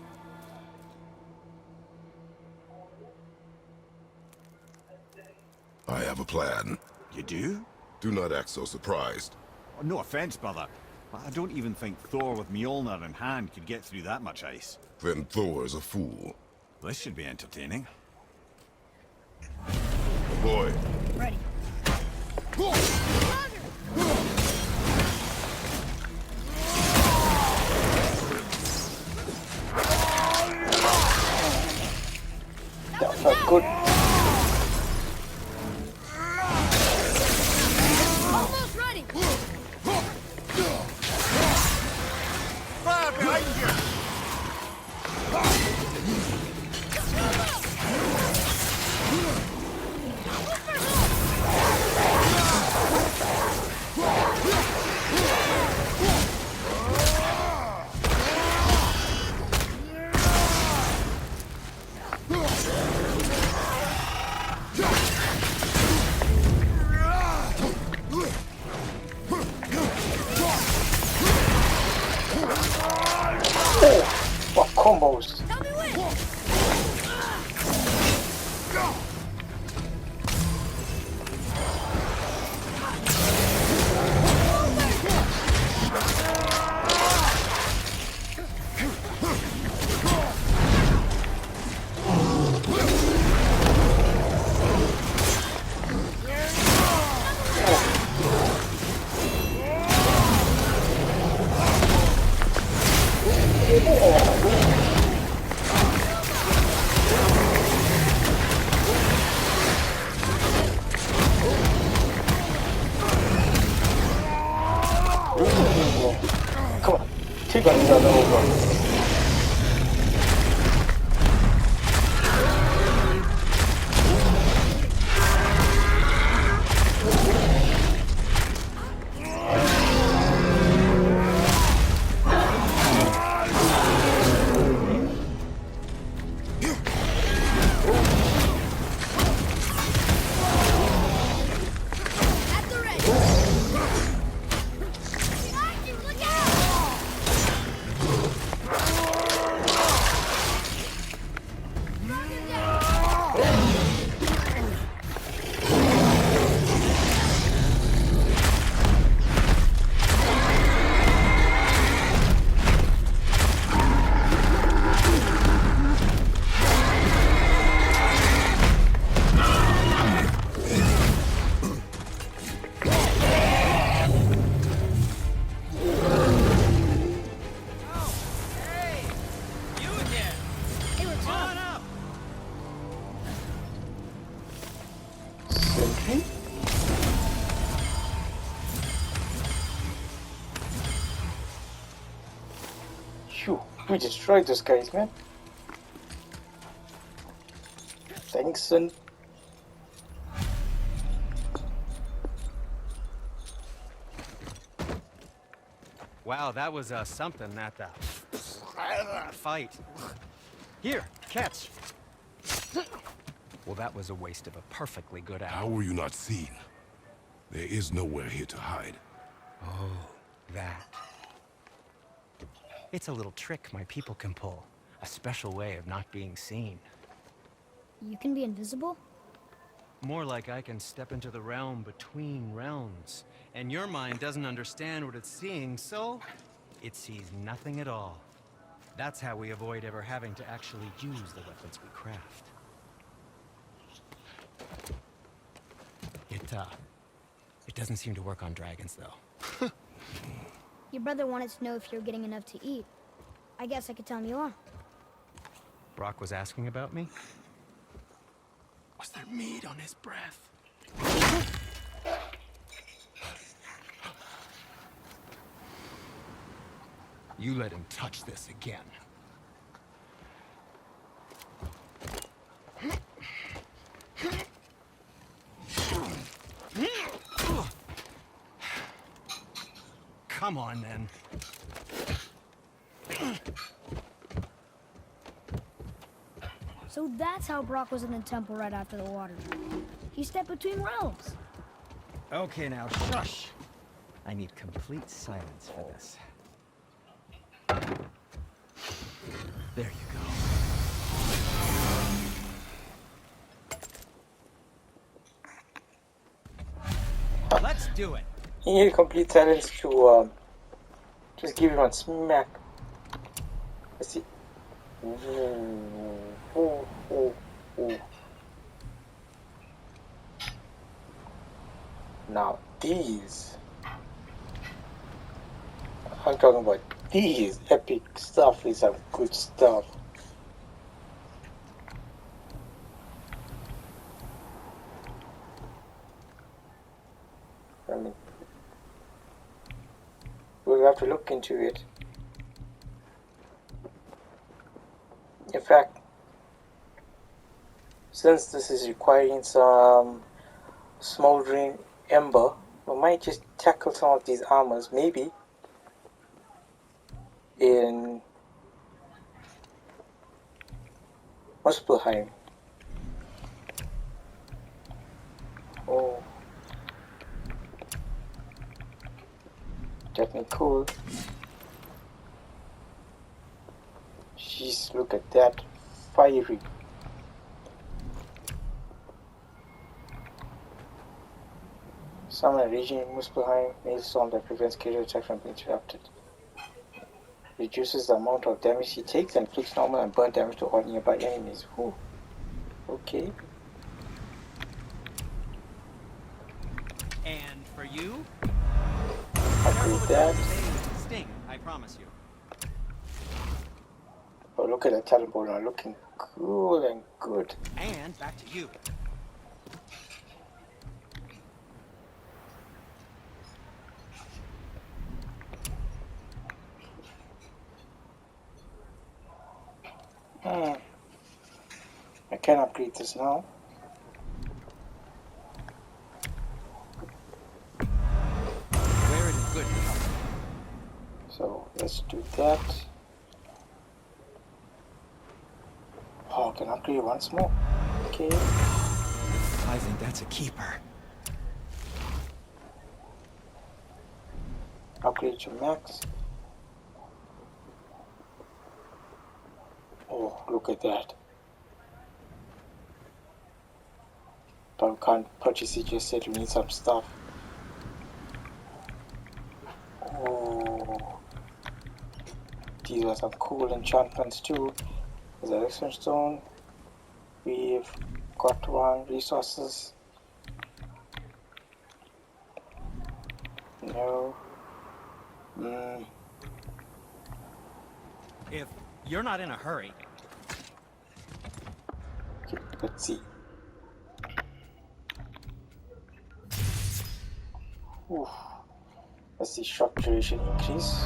I have a plan. You do? Do not act so surprised. Oh, no offense, brother, but I don't even think Thor with Mjolnir in hand could get through that much ice. Then Thor is a fool. This should be entertaining. Boy. Ready. That felt good. Almost ready. Fire behind you! combos. Help me win! Come on, take on the other over. At the ready! Behind you, look out! Run him down! They were tough. Sentry? Phew, we destroyed those guys, man. Thanks, son. Wow, that was something, that fight. Here, catch. Well, that was a waste of a perfectly good How hour. were you not seen? There is nowhere here to hide. Oh, that. It's a little trick my people can pull. A special way of not being seen. You can be invisible? More like I can step into the realm between realms. And your mind doesn't understand what it's seeing, so it sees nothing at all. That's how we avoid ever having to actually use the weapons we craft. It doesn't seem to work on dragons, though. Your brother wanted to know if you're getting enough to eat. I guess I could tell him you are. Brock was asking about me? Was there meat on his breath? You let him touch this again. Come on, then. So that's how Brock was in the temple right after the water. He stepped between realms. Okay, now, shush. I need complete silence for this. There you go. Let's do it. You need complete silence to just give him one smack. Let's see. Ooh. Now these, I'm talking about these epic stuff is some good stuff. I mean, we'll have to look into it. In fact, since this is requiring some smoldering ember, we might just tackle some of these armors, maybe in Muspelheim. Oh, definitely cool. Jeez, look at that. Fiery. Summon a raging Muspelheim Maelstrom that prevents carrier attack from being interrupted. Reduces the amount of damage he takes and inflicts normal and burn damage to all nearby enemies. Whew. Okay. And for you, Upgrade that. sting, I promise you. Oh, look at that talent ball now, looking cool and good. And back to you. I can upgrade this now. Where it is good to help. So let's do that. Oh, I can upgrade once more. Okay. I think that's a keeper. Upgrade to max. Oh, look at that. But we can't purchase it just yet, we need some stuff. Oh, these are some cool enchantments too. There's an Resurrection Stone. We've got one. Resources. No. If you're not in a hurry. Okay, let's see. Oof. Let's see, shock duration increase.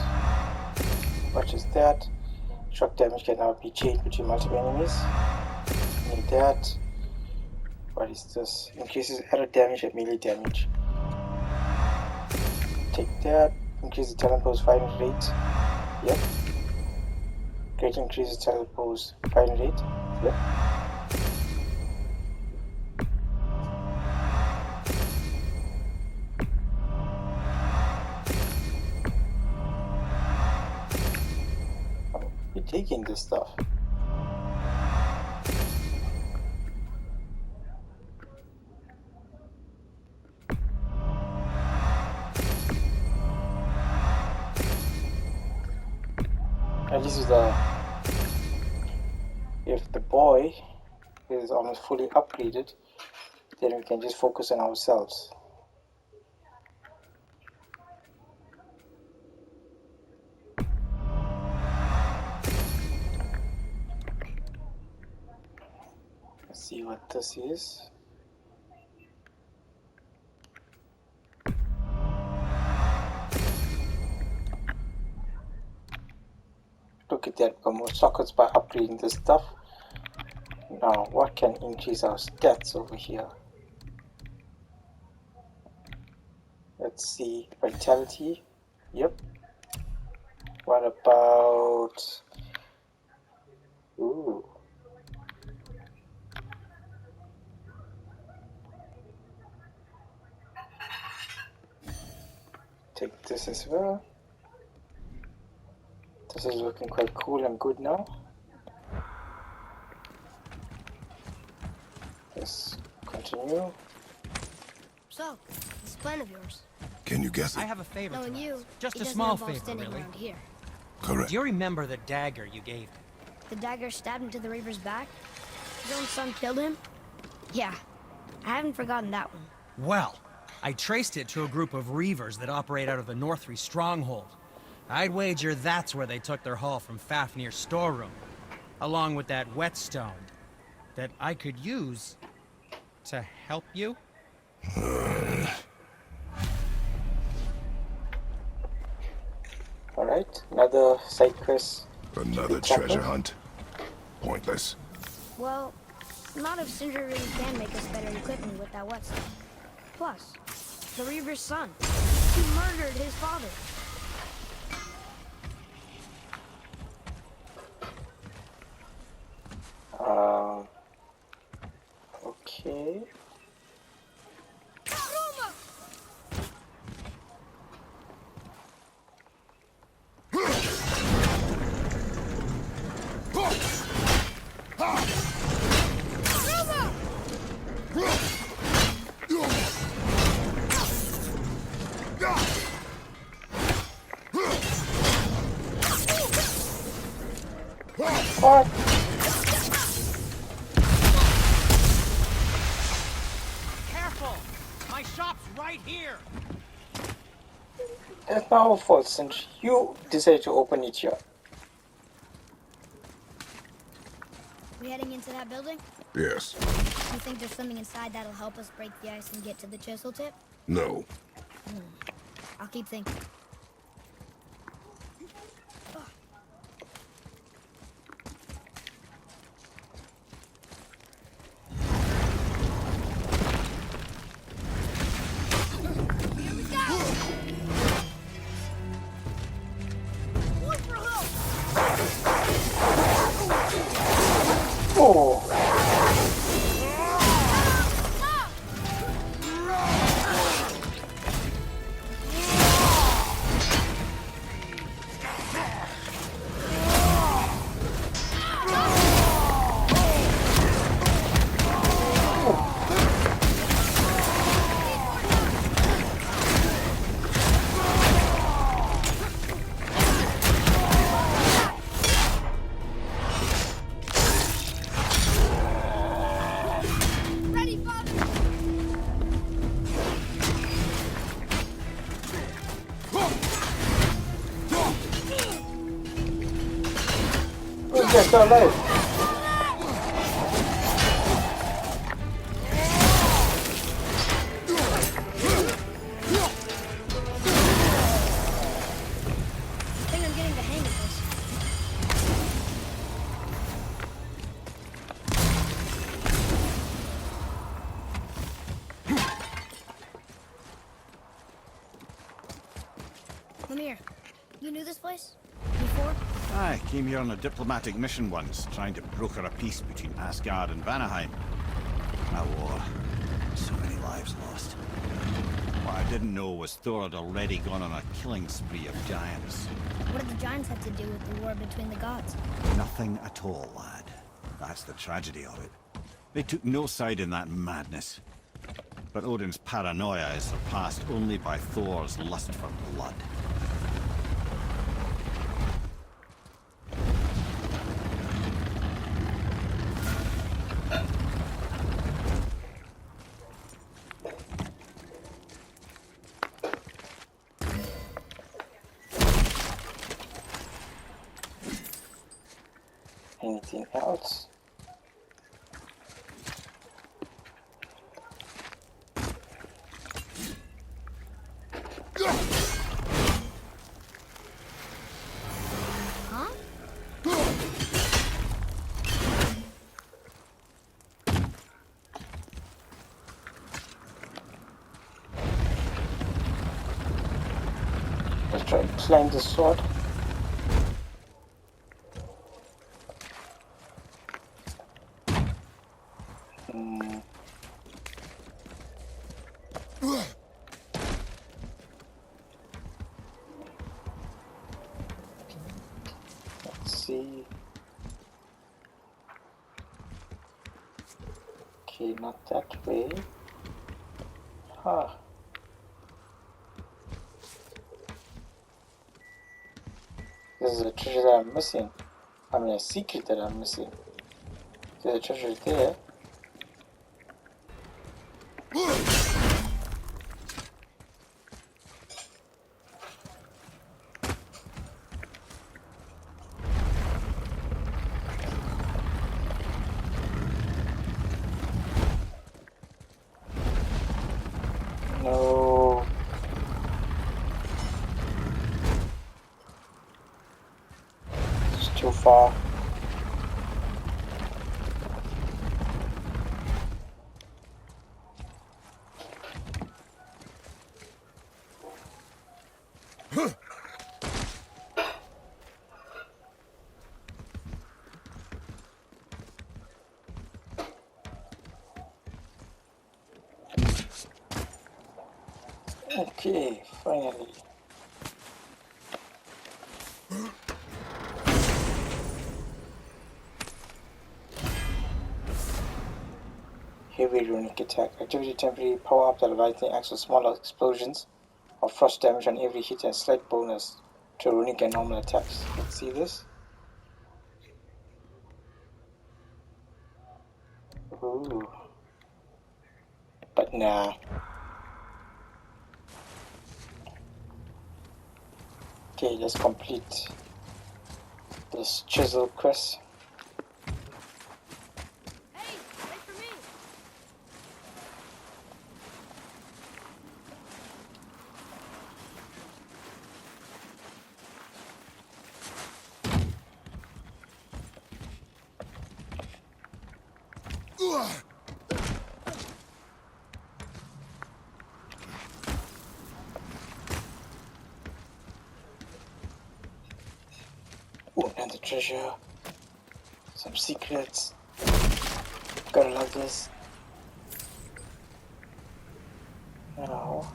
What is that? Shock damage can now be changed between multiple enemies. Need that. What is this? Increases arrow damage and melee damage. Take that. Increase the talent bow's firing rate. Yep. Great increases talent bow's firing rate. Yep. We're taking this stuff. And this is if the boy is almost fully upgraded, then we can just focus on ourselves. Let's see what this is. Look at that, become more sockets by upgrading this stuff. Now, what can increase our stats over here? Let's see, vitality. Yep. What about... Ooh. Take this as well. This is looking quite cool and good now. Let's continue. So, this plan of yours. Can you guess it? I have a favor. Knowing to you, ask. Just it a doesn't small involve favor, standing really. around here. Correct. Do you remember the dagger you gave me? The dagger stabbed into the Reaper's back? His own son killed him? Yeah, I haven't forgotten that one. Well, I traced it to a group of Reavers that operate out of the Northree stronghold. I'd wager that's where they took their haul from Fafnir's storeroom, along with that whetstone that I could use to help you. Alright, another side quest. Another treasure hunt. Pointless. Well, not if Sindri really can make us better equipment with that whetstone. Plus, the Reaver's son. He murdered his father. Okay. What? Careful! My shop's right here! That's not our fault since you decided to open it here. We heading into that building? Yes. You think there's something inside that'll help us break the ice and get to the chisel tip? No. I'll keep thinking. Oh. Ready, Father! Who's that still alive? I think I'm getting the hang of this. Mimir, you knew this place? Before? I came here on a diplomatic mission once, trying to broker a peace between Asgard and Vanaheim. A war. So many lives lost. What I didn't know was Thor had already gone on a killing spree of giants. What did the giants have to do with the war between the gods? Nothing at all, lad. That's the tragedy of it. They took no side in that madness. But Odin's paranoia is surpassed only by Thor's lust for blood. Anything else? Huh? Let's try to climb the sword. Let's see. Okay, not that way. Huh. This is a treasure that I'm missing. I mean, a secret that I'm missing. There's a treasure there. No. It's too far. Okay, finally. Heavy runic attack. Activity temporary power up that lightning acts with smaller explosions of frost damage on every hit and slight bonus to runic and normal attacks. Let's see this. Ooh. But nah. Okay, let's complete this chisel quest. Hey, wait for me. Oh, another treasure. Some secrets. Gotta love this. Now.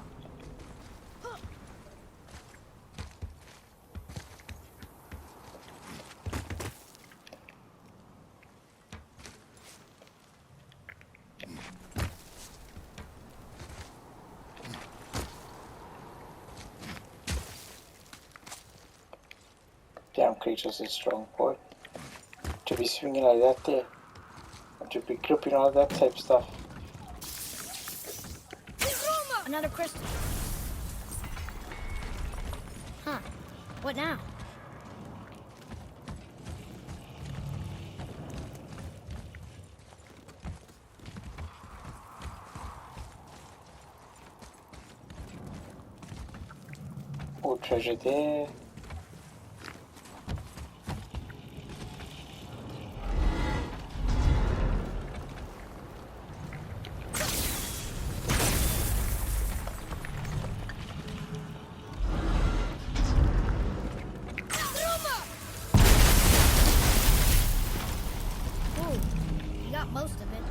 Damn, Kratos is strong, boy. To be swinging like that there. And to be gripping all that type stuff. Another crystal. Huh. What now? Oh, treasure there. Most of it.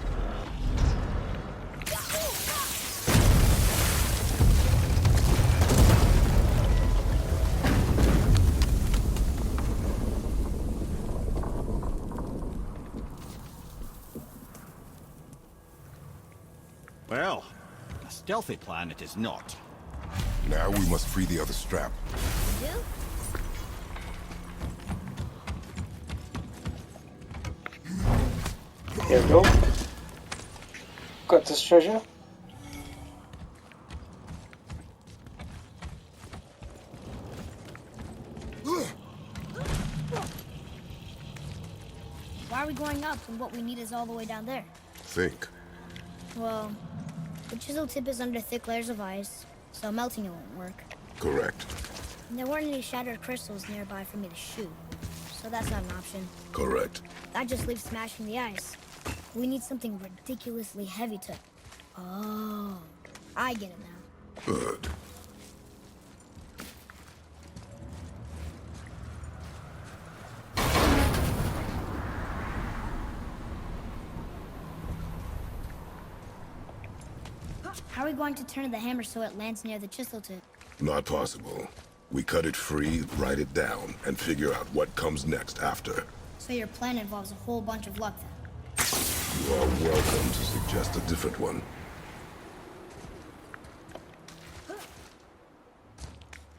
Well, a stealthy plan it is not. Now we must free the other strap. You do? Here we go. Got this treasure. Why are we going up when what we need is all the way down there? Think. Well, the chisel tip is under thick layers of ice, so melting it won't work. Correct. And there weren't any shattered crystals nearby for me to shoot, so that's not an option. Correct. That just leaves smashing the ice. We need something ridiculously heavy to... Oh, I get it now. Good. How are we going to turn the hammer so it lands near the chisel tip? Not possible. We cut it free, write it down, and figure out what comes next after. So your plan involves a whole bunch of luck then? You are welcome to suggest a different one.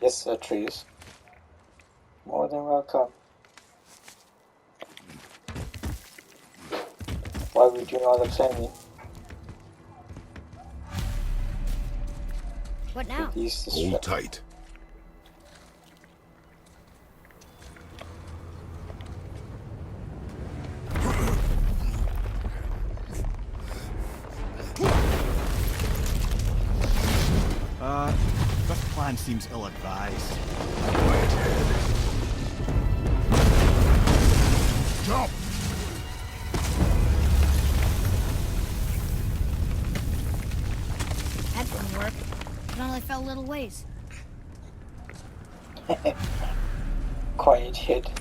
Yes, Atreus. More than welcome. Why are we doing all the planning? What now? Hold tight. This plan seems ill-advised. Quiet head. Jump! That didn't work. It only fell little ways. Quiet head.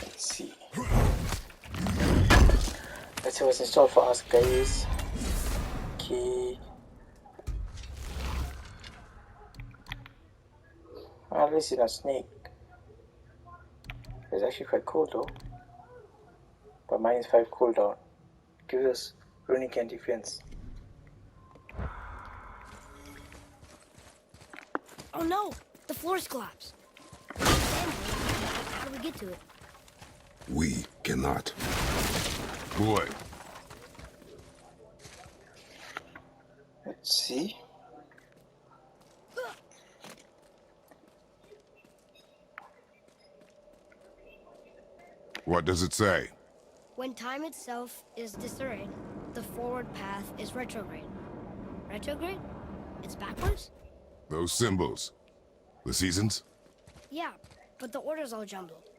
Let's see. Let's see what's in store for us, guys. Okay. least it's not snake. It's actually quite cool though. But -5 cooldown. Gives us runic and defense. Oh no! The floor's collapsed. How do we get to it? We cannot. Boy. Let's see. What does it say? When time itself is disarrayed, the forward path is retrograde. Retrograde? It's backwards? Those symbols. The seasons? Yeah, but the order's all jumbled.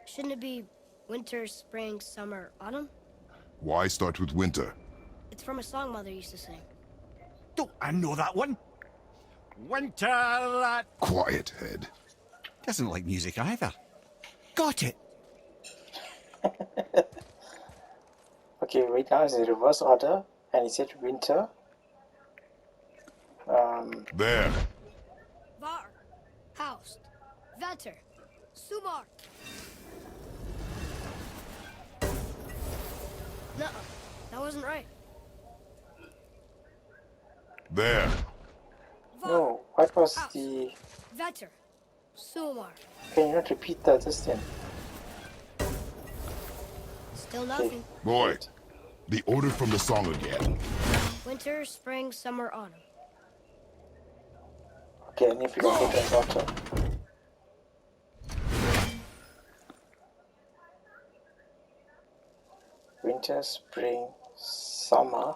Shouldn't it be winter, spring, summer, autumn? Why start with winter? It's from a song Mother used to sing. Don't I know that one? Winter. Quiet, head. Doesn't like music either. Got it. Okay, right now it's in reverse order, and it said winter. There. Var, Haust, Vetter, Sumar. No, that wasn't right. There. No, what was the... Vetter, Sumar. Can you not repeat that this then? Still nothing. Boy, the order from the song again. Winter, spring, summer, autumn. Okay, I need to go get water. Winter, spring, summer.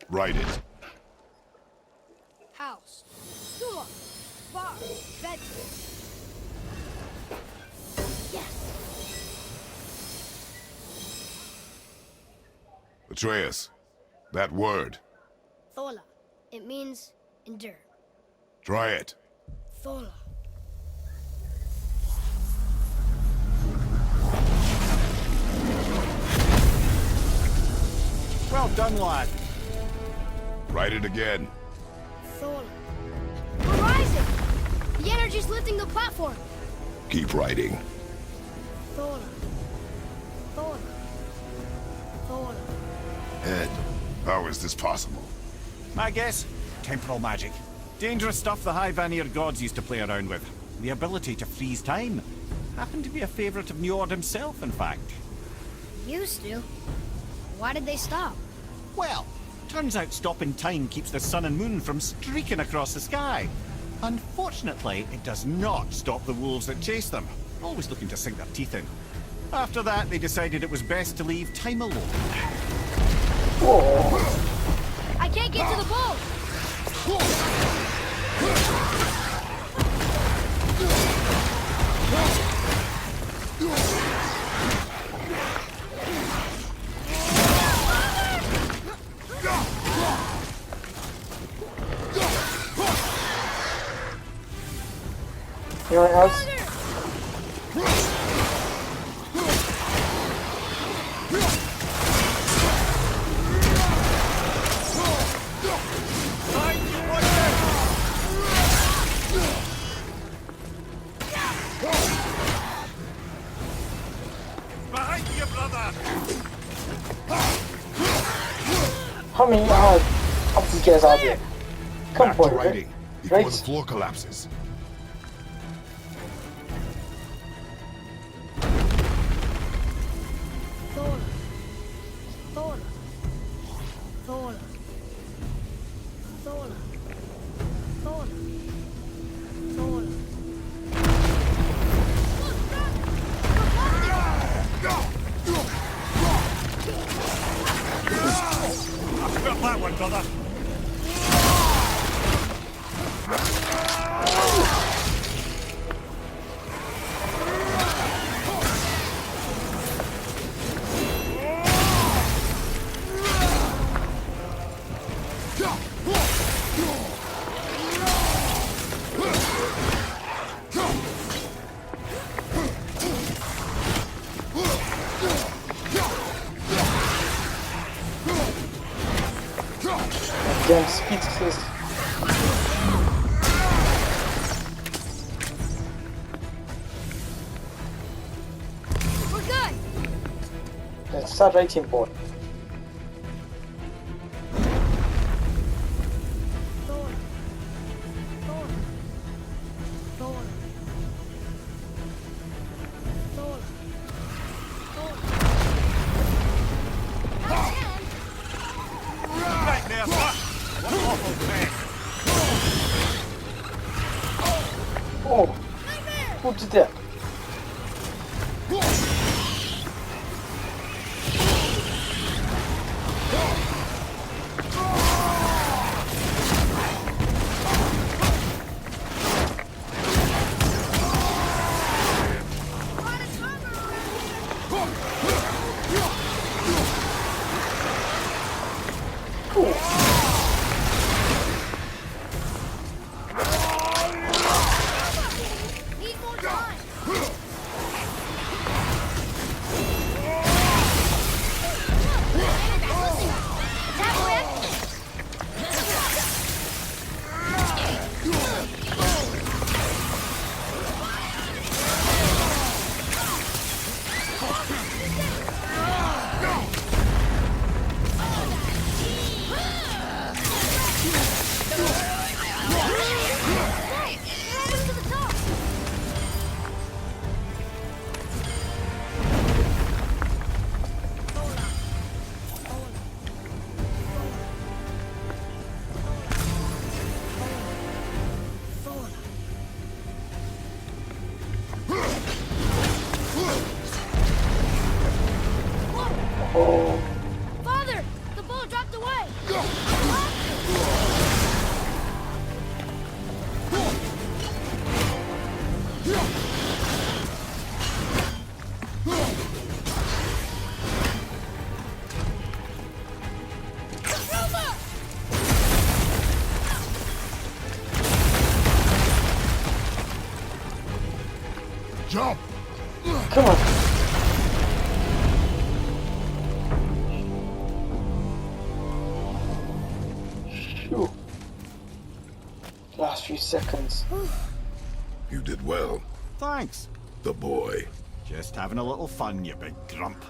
Write it. House, Sumar, Var, Vetter. Yes. Atreus, that word. Thola. It means endure. Try it. Thola. Well done, lad. Write it again. Thola. We're rising! The energy's lifting the platform. Keep writing. Thola. Thola. Thola. Head, how is this possible? My guess? Temporal magic. Dangerous stuff the High Vanir gods used to play around with. The ability to freeze time. Happened to be a favourite of Njord himself, in fact. Used to. Why did they stop? Well, turns out stopping time keeps the sun and moon from streaking across the sky. Unfortunately, it does not stop the wolves that chase them, always looking to sink their teeth in. After that, they decided it was best to leave time alone. I can't get to the boat! Anyone else? Behind you, brother! How many guys are there? Come Back to on, writing before right? the floor collapses. Thola. Thola. Thola. Thola. Thola. Thola. I've got that one, brother. Damn speed assist. We're good. Let's start writing, boy. Thor. Thor. Thor. Thor. Thor. Right there, fuck! What awful mess! Oh, who did that? Need more time. Attack quick. Almost to the top. Oh, Father, the ball dropped away. Jump! come on. Phew. Last few seconds. You did well, Thanks. the boy. Just having a little fun, you big grump.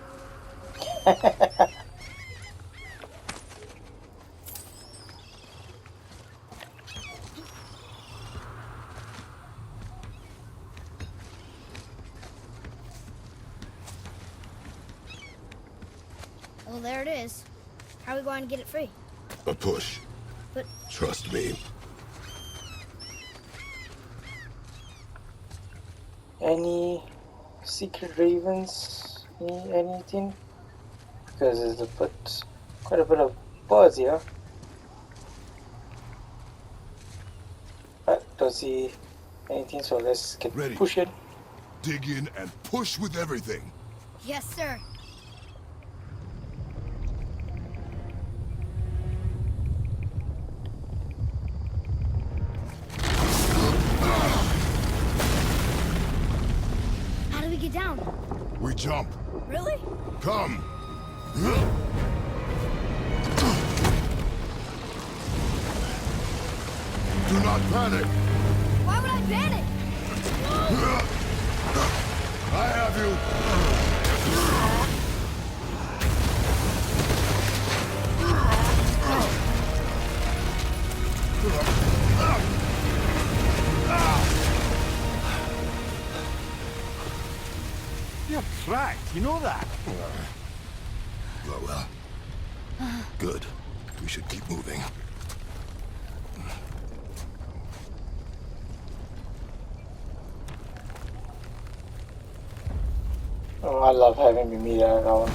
Well, there it is. How are we going to get it free? A push. But Trust me. Any secret ravens? Anything? Because there's quite a bit of buzz here. Don't see anything, so let's get Ready. pushing. Dig in and push with everything. yes, sir. How do we get down? We jump. Really? Come. Do not panic. Why would I panic? I have you. You're cracked, you know that? Well. Good. We should keep moving. Oh, I love having Mimir around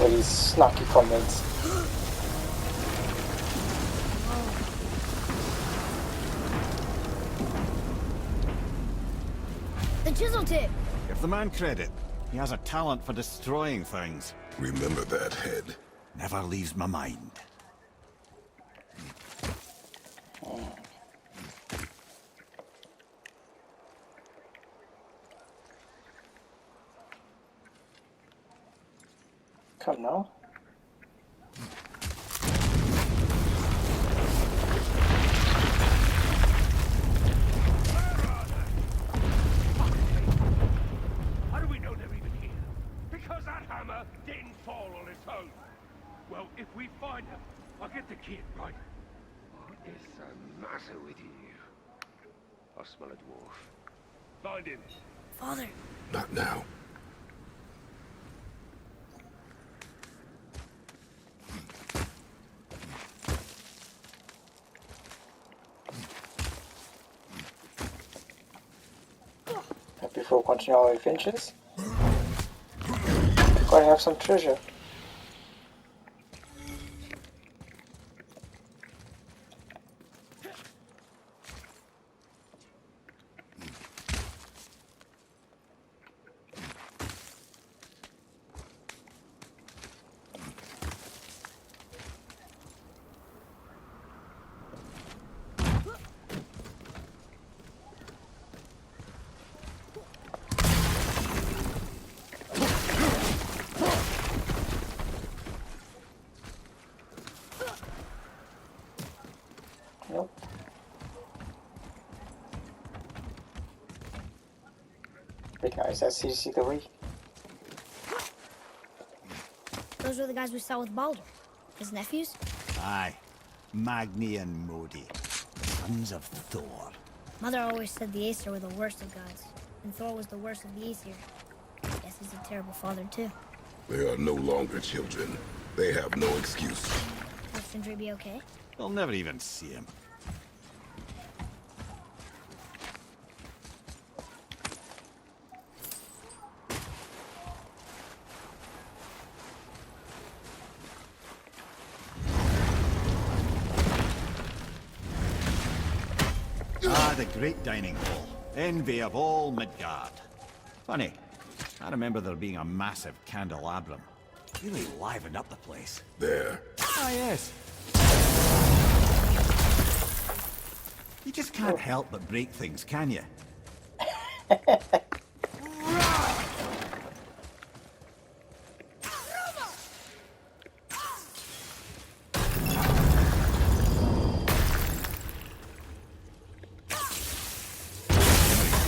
with his snarky comments. The chisel tip. Give the man credit. He has a talent for destroying things. Remember that head. Never leaves my mind. Come now. kid, right? What is the matter with you? I smell a dwarf. Find him. Father. Not now. And before we continue our adventures, gotta have some treasure. Nope. Wait guys, that's easy the way. Those were the guys we saw with Baldur. His nephews? Aye. Magni and Modi. Sons of Thor. Mother always said the Aesir were the worst of gods, and Thor was the worst of the Aesir. Guess he's a terrible father too. They are no longer children. They have no excuse. Will Sindri be okay? They'll never even see him. Ah, the great dining hall. Envy of all Midgard. Funny, I remember there being a massive candelabrum. Really livened up the place. There. Ah, yes. You just can't help but break things, can you?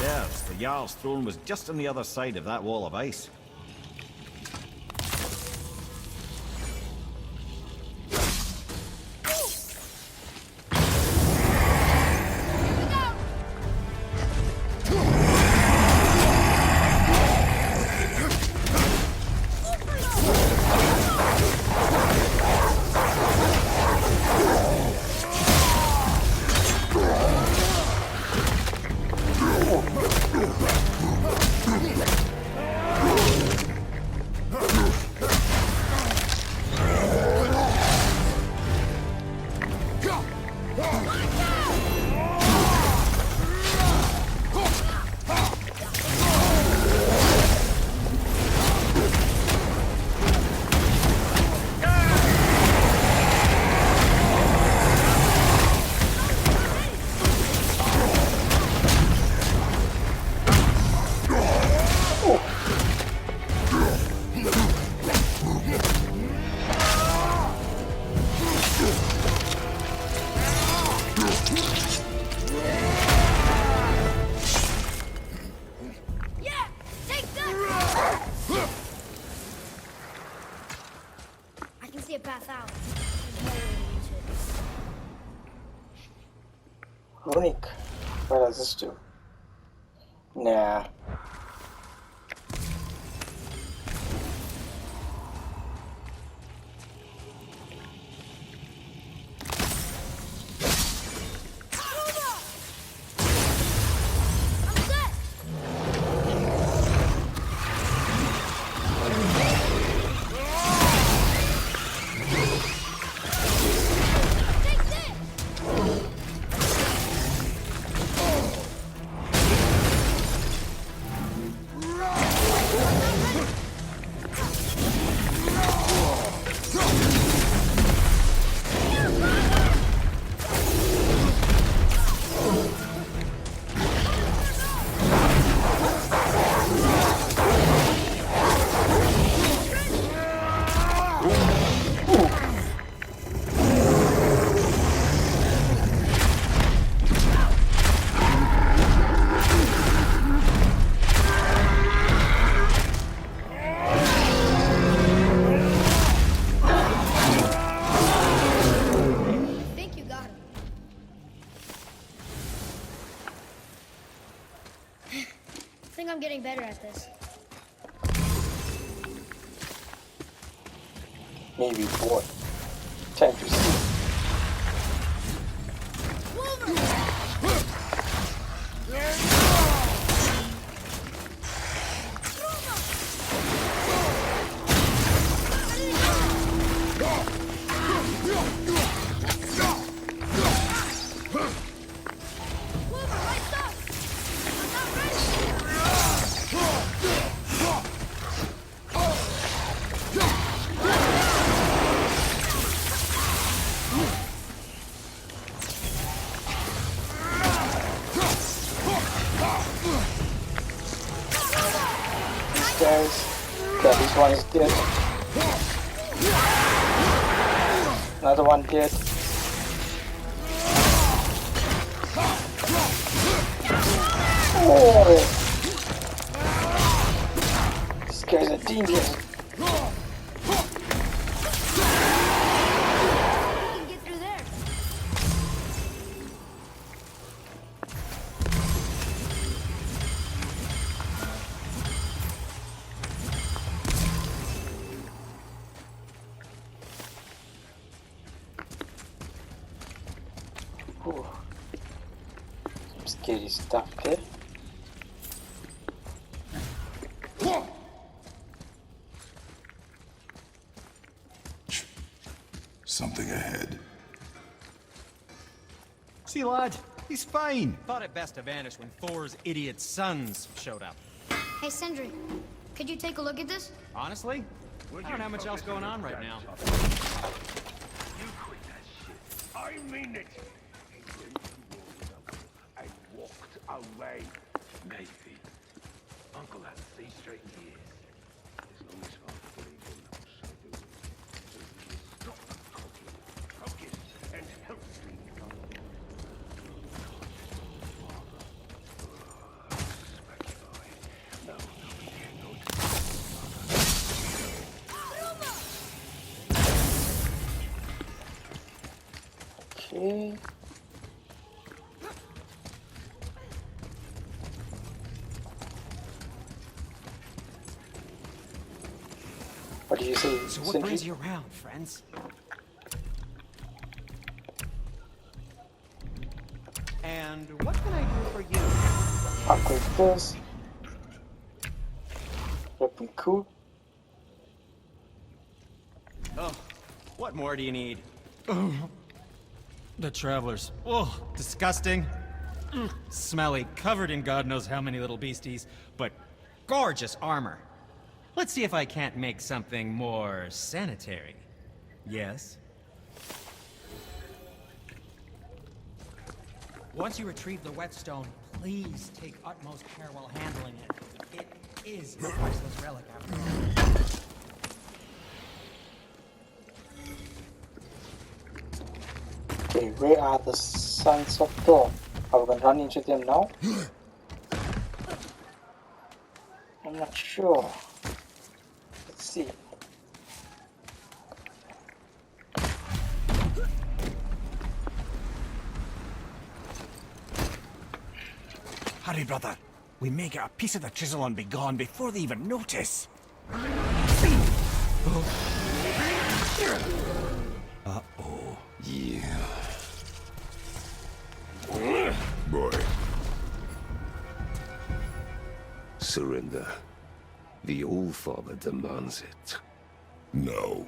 Yes, the Jarl's throne was just on the other side of that wall of ice. Runic. What does this do? Nah. think I'm getting better at this. Maybe, boy. Time to see. Guys, okay, this one is dead. Another one dead. Oh, these guys are dangerous. We can get through there. Ooh. Some scary stuff here. Something ahead. See, lad, he's fine. Thought it best to vanish when Thor's idiot sons showed up. Hey, Sindri, could you take a look at this? Honestly, I don't have much else going on right now. You quit that shit. I mean it. He went towards Uncle and walked away. Maybe. Uncle hasn't seen straight in years. As long as Father William knows I do. So you stop the cocky, focus, and help me. Smacky boy. No, we cannot. Okay. What did you say? So what Sindri? brings you around, friends? And what can I do for you? Upgrade this. Weapon cool. Oh, what more do you need? The travelers. Oh, disgusting. Smelly, covered in God knows how many little beasties, but gorgeous armor. Let's see if I can't make something more sanitary. Yes? Once you retrieve the whetstone, please take utmost care while handling it. It is a priceless relic after all. Okay, where are the sons of Thor? Are we gonna run into them now? I'm not sure. Let's see. Hurry, brother. We may get a piece of the chisel and be gone before they even notice. Uh-oh. Yeah. Boy. Surrender. The All-Father demands it. No.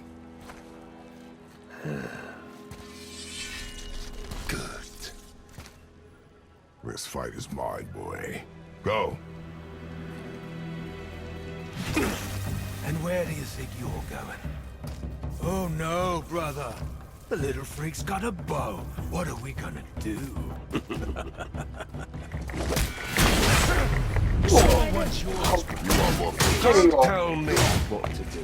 Good. This fight is mine, boy. Go. And where do you think you're going? Oh no, brother. The little freak's got a bow. What are we gonna do? So what's yours? You are more There you go. Tell me what to do.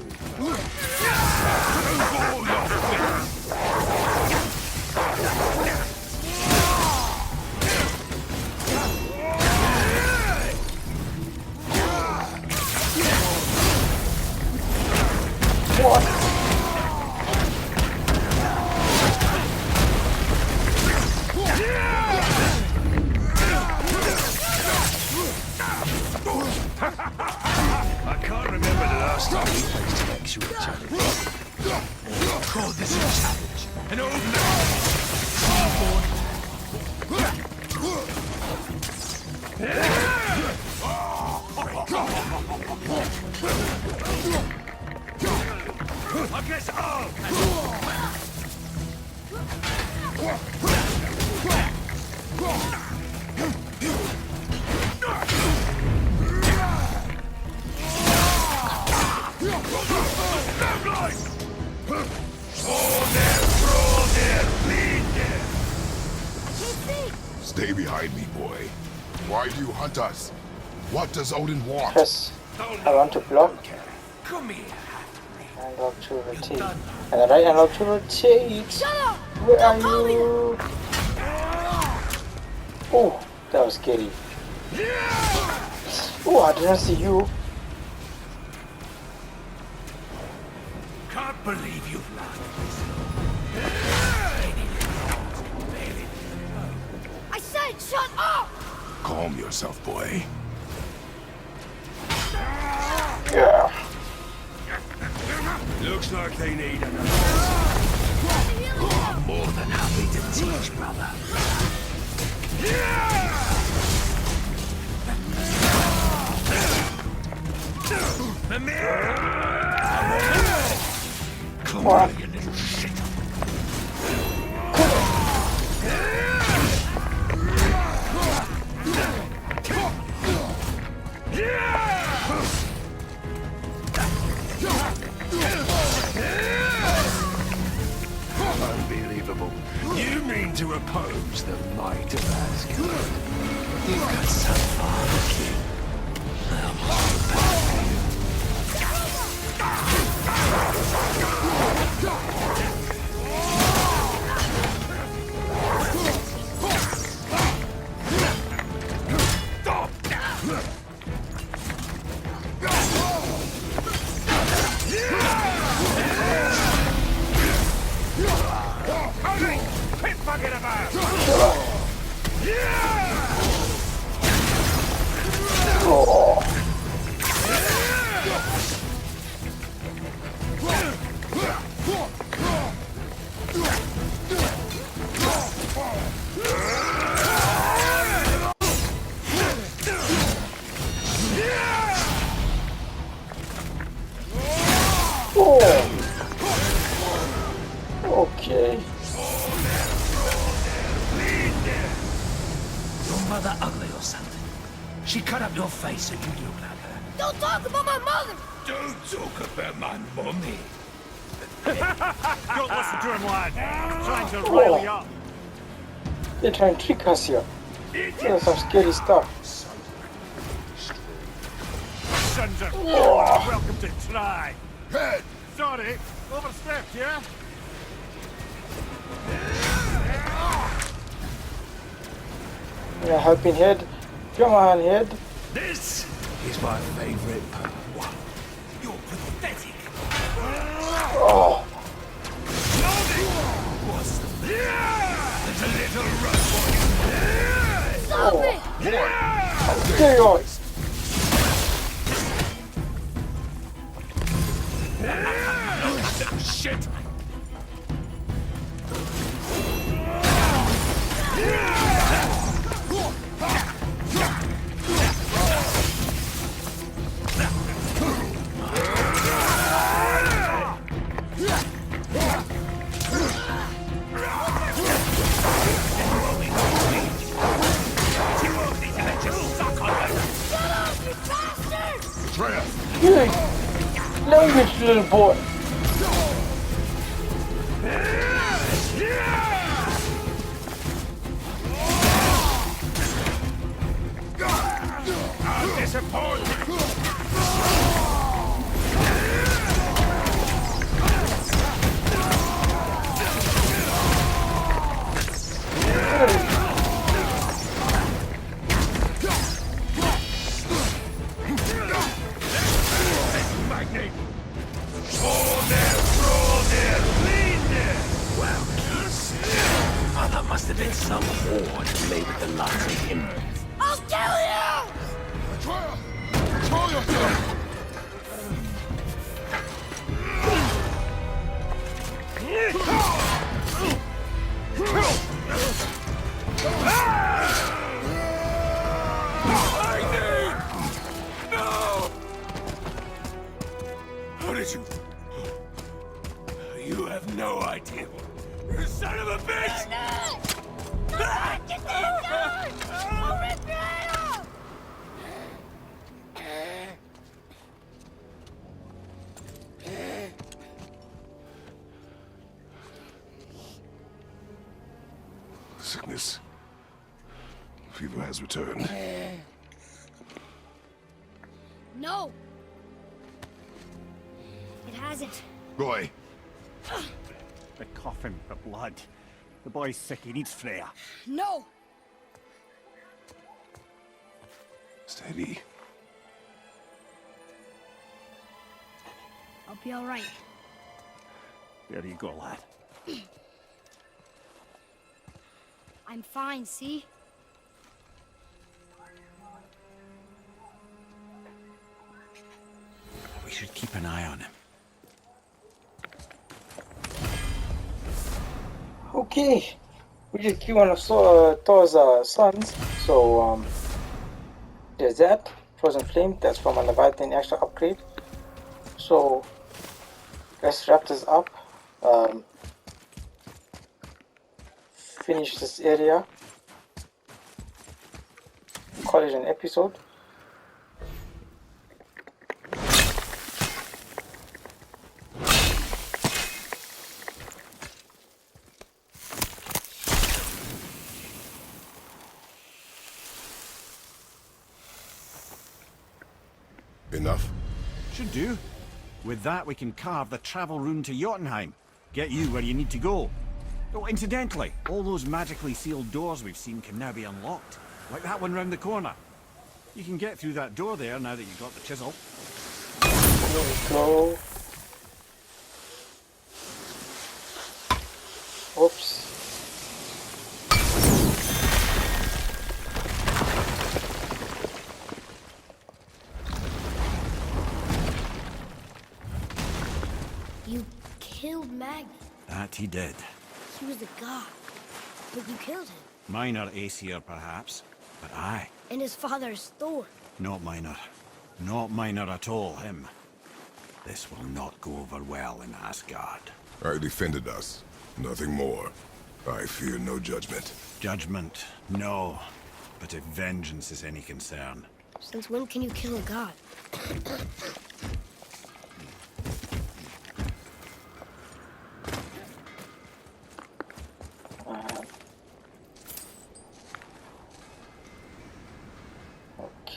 What? Stay behind me, boy. Why do you hunt us? What does Odin want? Press. I want to block. Come here. Unlock to rotate. And the right unlock to rotate. Shut up! Where are Don't call me you? Oh, that was scary. Oh, I didn't see you. Can't believe you've lied. I said shut up! Calm yourself, boy. Yeah. Looks like they need another. I'm more than happy to teach, brother. Mimir! Come on, you little shit. Unbelievable. You mean to oppose the might of Asgard? You've got so far, kid. I'm all back for you. Okay. Your mother ugly or something? She cut up your face and you look like her. Don't talk about my mother! Don't talk about my mommy. Don't listen to him, lad. He's trying to rile you up. They're trying to trick us here. There's some scary stuff. Sons of welcome to try. Head! Sorry, overstepped, yeah? Yeah, helping head. Come on, head. This is my favorite part. What? You're pathetic. Oh, What's the... There's a little robot. Stop it! there you are. Shit! Atreus! Hey, language, little boy. I'm disappointed. Mother must have been some whore to lay with the likes of him. I'll kill you! Atreus! Atreus! Sickness. Fever has returned. No! It hasn't. Roy! The coughing, the blood. The boy's sick, he needs Freya. No! Steady. I'll be alright. There you go, lad. I'm fine, see? We should keep an eye on him. Okay, we just killed one of Thor's sons. So there's that frozen flame. That's from a Leviathan extra upgrade. So let's wrap this up. Finish this area. Call it an episode. Enough? Should do. With that, we can carve the travel rune to Jotunheim. Get you where you need to go. Oh, incidentally, all those magically sealed doors we've seen can now be unlocked. Like that one round the corner. You can get through that door there now that you've got the chisel. There we go. Oops. You killed Magni. That he did. He was a god. But you killed him. Minor Aesir, perhaps. But I. And his father's Thor. Not minor. Not minor at all, him. This will not go over well in Asgard. I defended us. Nothing more. I fear no judgment. Judgment, no. But if vengeance is any concern. Since when can you kill a god?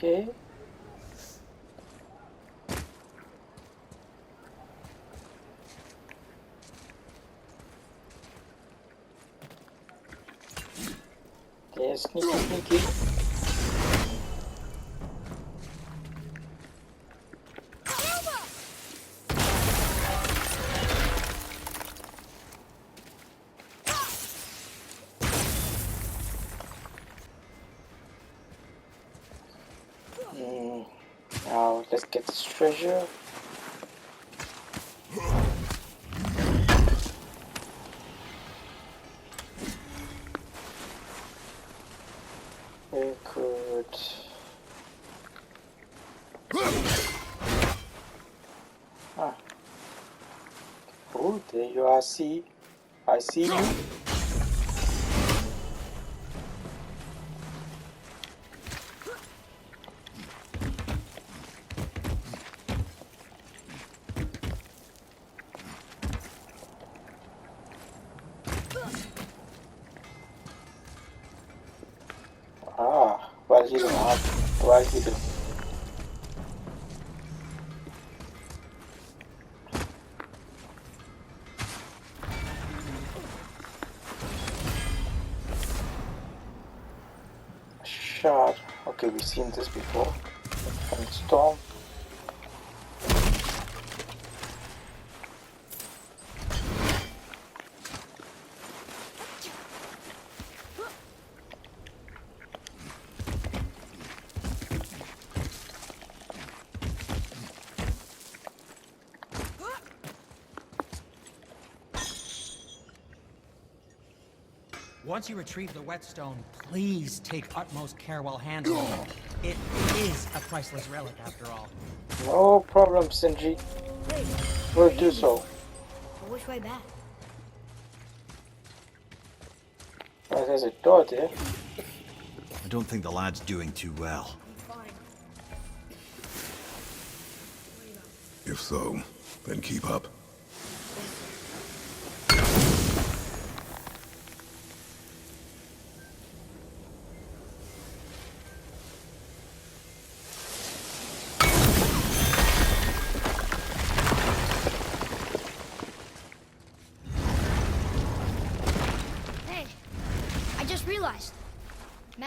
Okay. Okay, sneaky. Now let's get this treasure. We could. Ah. Oh, there you are. See, I see you. Ah, well hidden, well hidden. Shard. Okay, we've seen this before. And storm. Once you retrieve the whetstone, please take utmost care while handling it. It is a priceless relic, after all. No problem, Sindri. Wait, We'll do so. but which way back? Well, there's a door there. I don't think the lad's doing too well. I'm fine. If so, then keep up.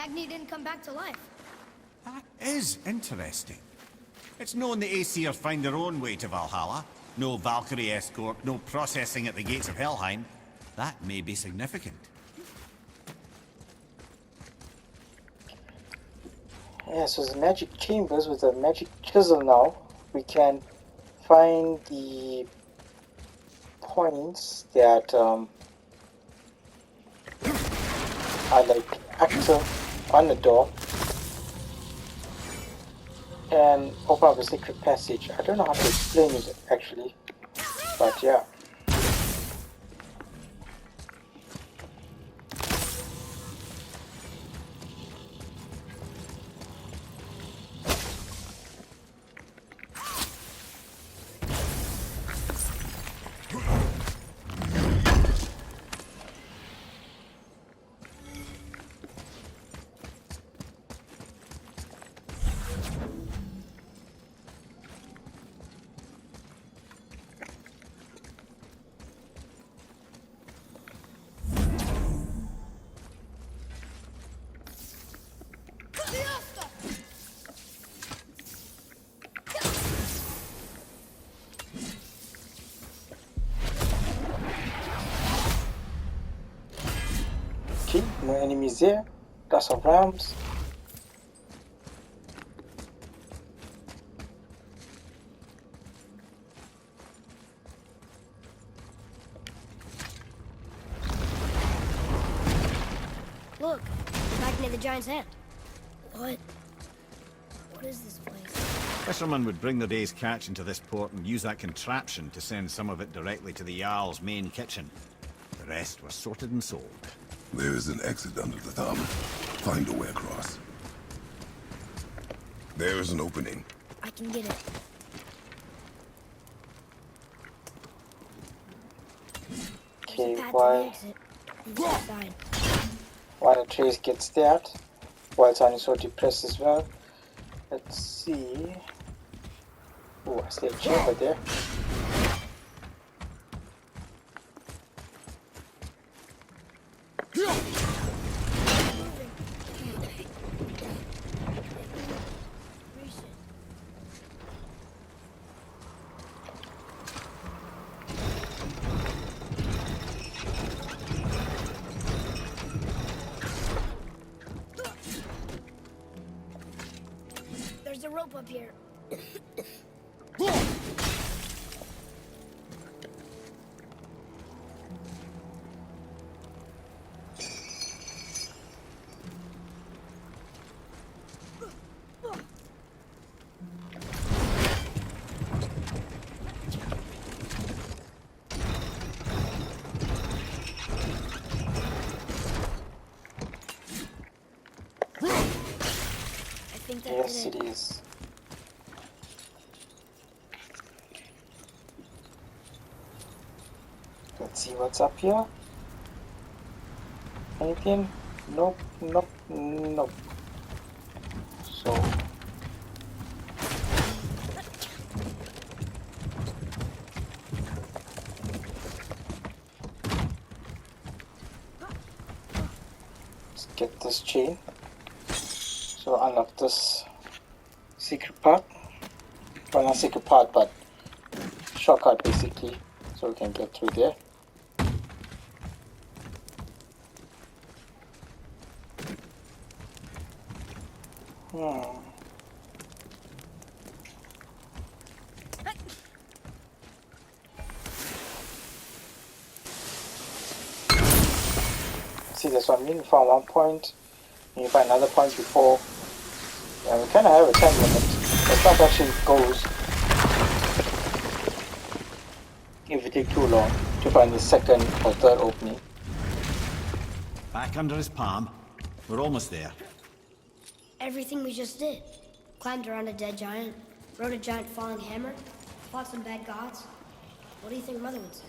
Magni didn't come back to life. That is interesting. It's known the Aesir find their own way to Valhalla. No Valkyrie escort, no processing at the gates of Helheim. That may be significant. Yeah, so the magic chambers with a magic chisel now. We can find the points that are like active on the door and open up a secret passage. I don't know how to explain it actually, but yeah. Okay, no enemies there. Lots of rams. Look, back near the giant's hand. What? What is this place? Fishermen would bring their day's catch into this port and use that contraption to send some of it directly to the Jarl's main kitchen. The rest was sorted and sold. There is an exit under the thumb. Find a way across. There is an opening. I can get it. Okay, while Atreus gets that, while it's on his so depressed as well. Let's see. Oh, I see a chamber there. There's a rope up here. Yes, it is. Let's see what's up here. Anything? Nope, nope, nope. So let's get this chain. So unlock this secret part. Well, not secret part, but shortcut basically, so we can get through there. See, that's what I mean. We found one point. You find another point before. Yeah, we kind of have a time limit. The stuff actually goes if it takes too long to find the second or third opening. Back under his palm. We're almost there. Everything we just did. Climbed around a dead giant, rode a giant falling hammer, fought some bad gods. What do you think Mother would say?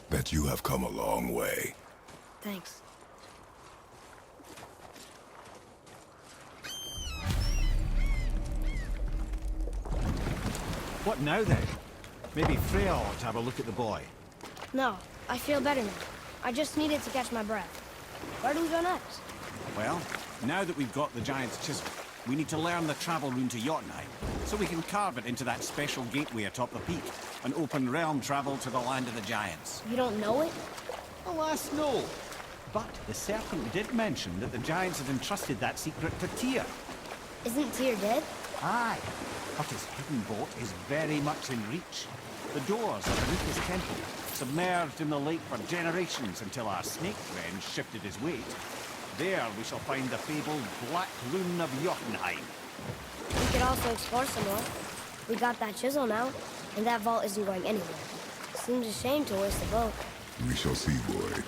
Bet you have come a long way. Thanks. What now then? Maybe Freya ought to have a look at the boy. No, I feel better now. I just needed to catch my breath. Where do we go next? Well, Now that we've got the giant's chisel, we need to learn the travel rune to Jotunheim, so we can carve it into that special gateway atop the peak, and open realm travel to the land of the giants. You don't know it? Alas, no. But the serpent did mention that the giants had entrusted that secret to Tyr. Isn't Tyr dead? Aye, but his hidden vault is very much in reach. The doors are beneath his temple, submerged in the lake for generations until our snake friend shifted his weight. There we shall find the fabled Black Rune of Jotunheim. We could also explore some more. We got that chisel now, and that vault isn't going anywhere. Seems a shame to waste the boat. We shall see, boy.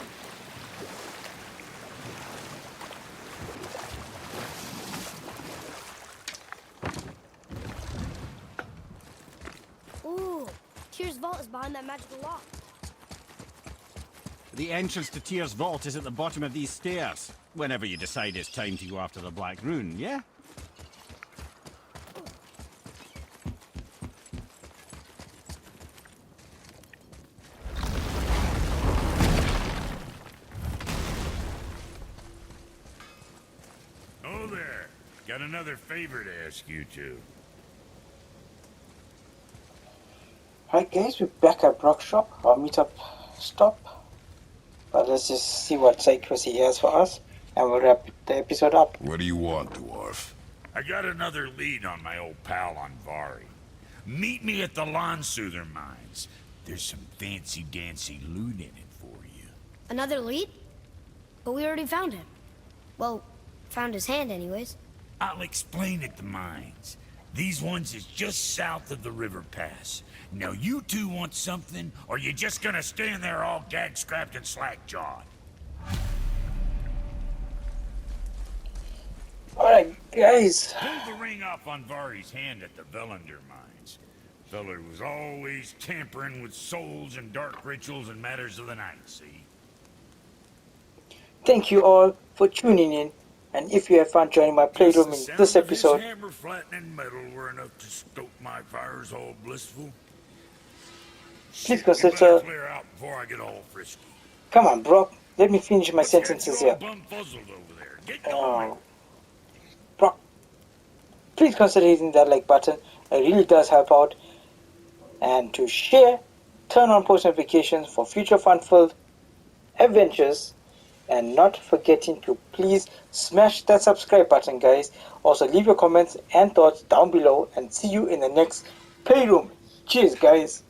Ooh, Tyr's vault is behind that magical lock. The entrance to Tyr's vault is at the bottom of these stairs. Whenever you decide it's time to go after the Black Rune, yeah? Oh there. Got another favor to ask you two. Alright guys, we're back at Brock's shop, our meetup stop. But let's just see what side quest he has for us, and we'll wrap the episode up. What do you want, dwarf? I got another lead on my old pal on Vari. Meet me at the Lawn Soother mines. There's some fancy-dancy loot in it for you. Another lead? But we already found him. Well, found his hand anyways. I'll explain at the mines. These ones is just south of the river pass. Now you two want something, or you just gonna stand there all gag-scrapped and slack-jawed? Alright guys. Pulled the ring off on Vari's hand at the Velander mines. Feller was always tampering with souls and dark rituals and matters of the night, see? Thank you all for tuning in, and if you had fun joining my playroom in this episode, Hammer flattening metal were enough to stoke my fires all blissful. please You consider... better clear out before I get all frisky. Come on Brock, let me finish my sentences here. Bumfuzzled over there. Get going. Brock, please consider hitting that like button, it really does help out. And to share, turn on post notifications for future fun-filled adventures. And not forgetting to please smash that subscribe button guys. Also leave your comments and thoughts down below, and see you in the next playroom. Cheers guys.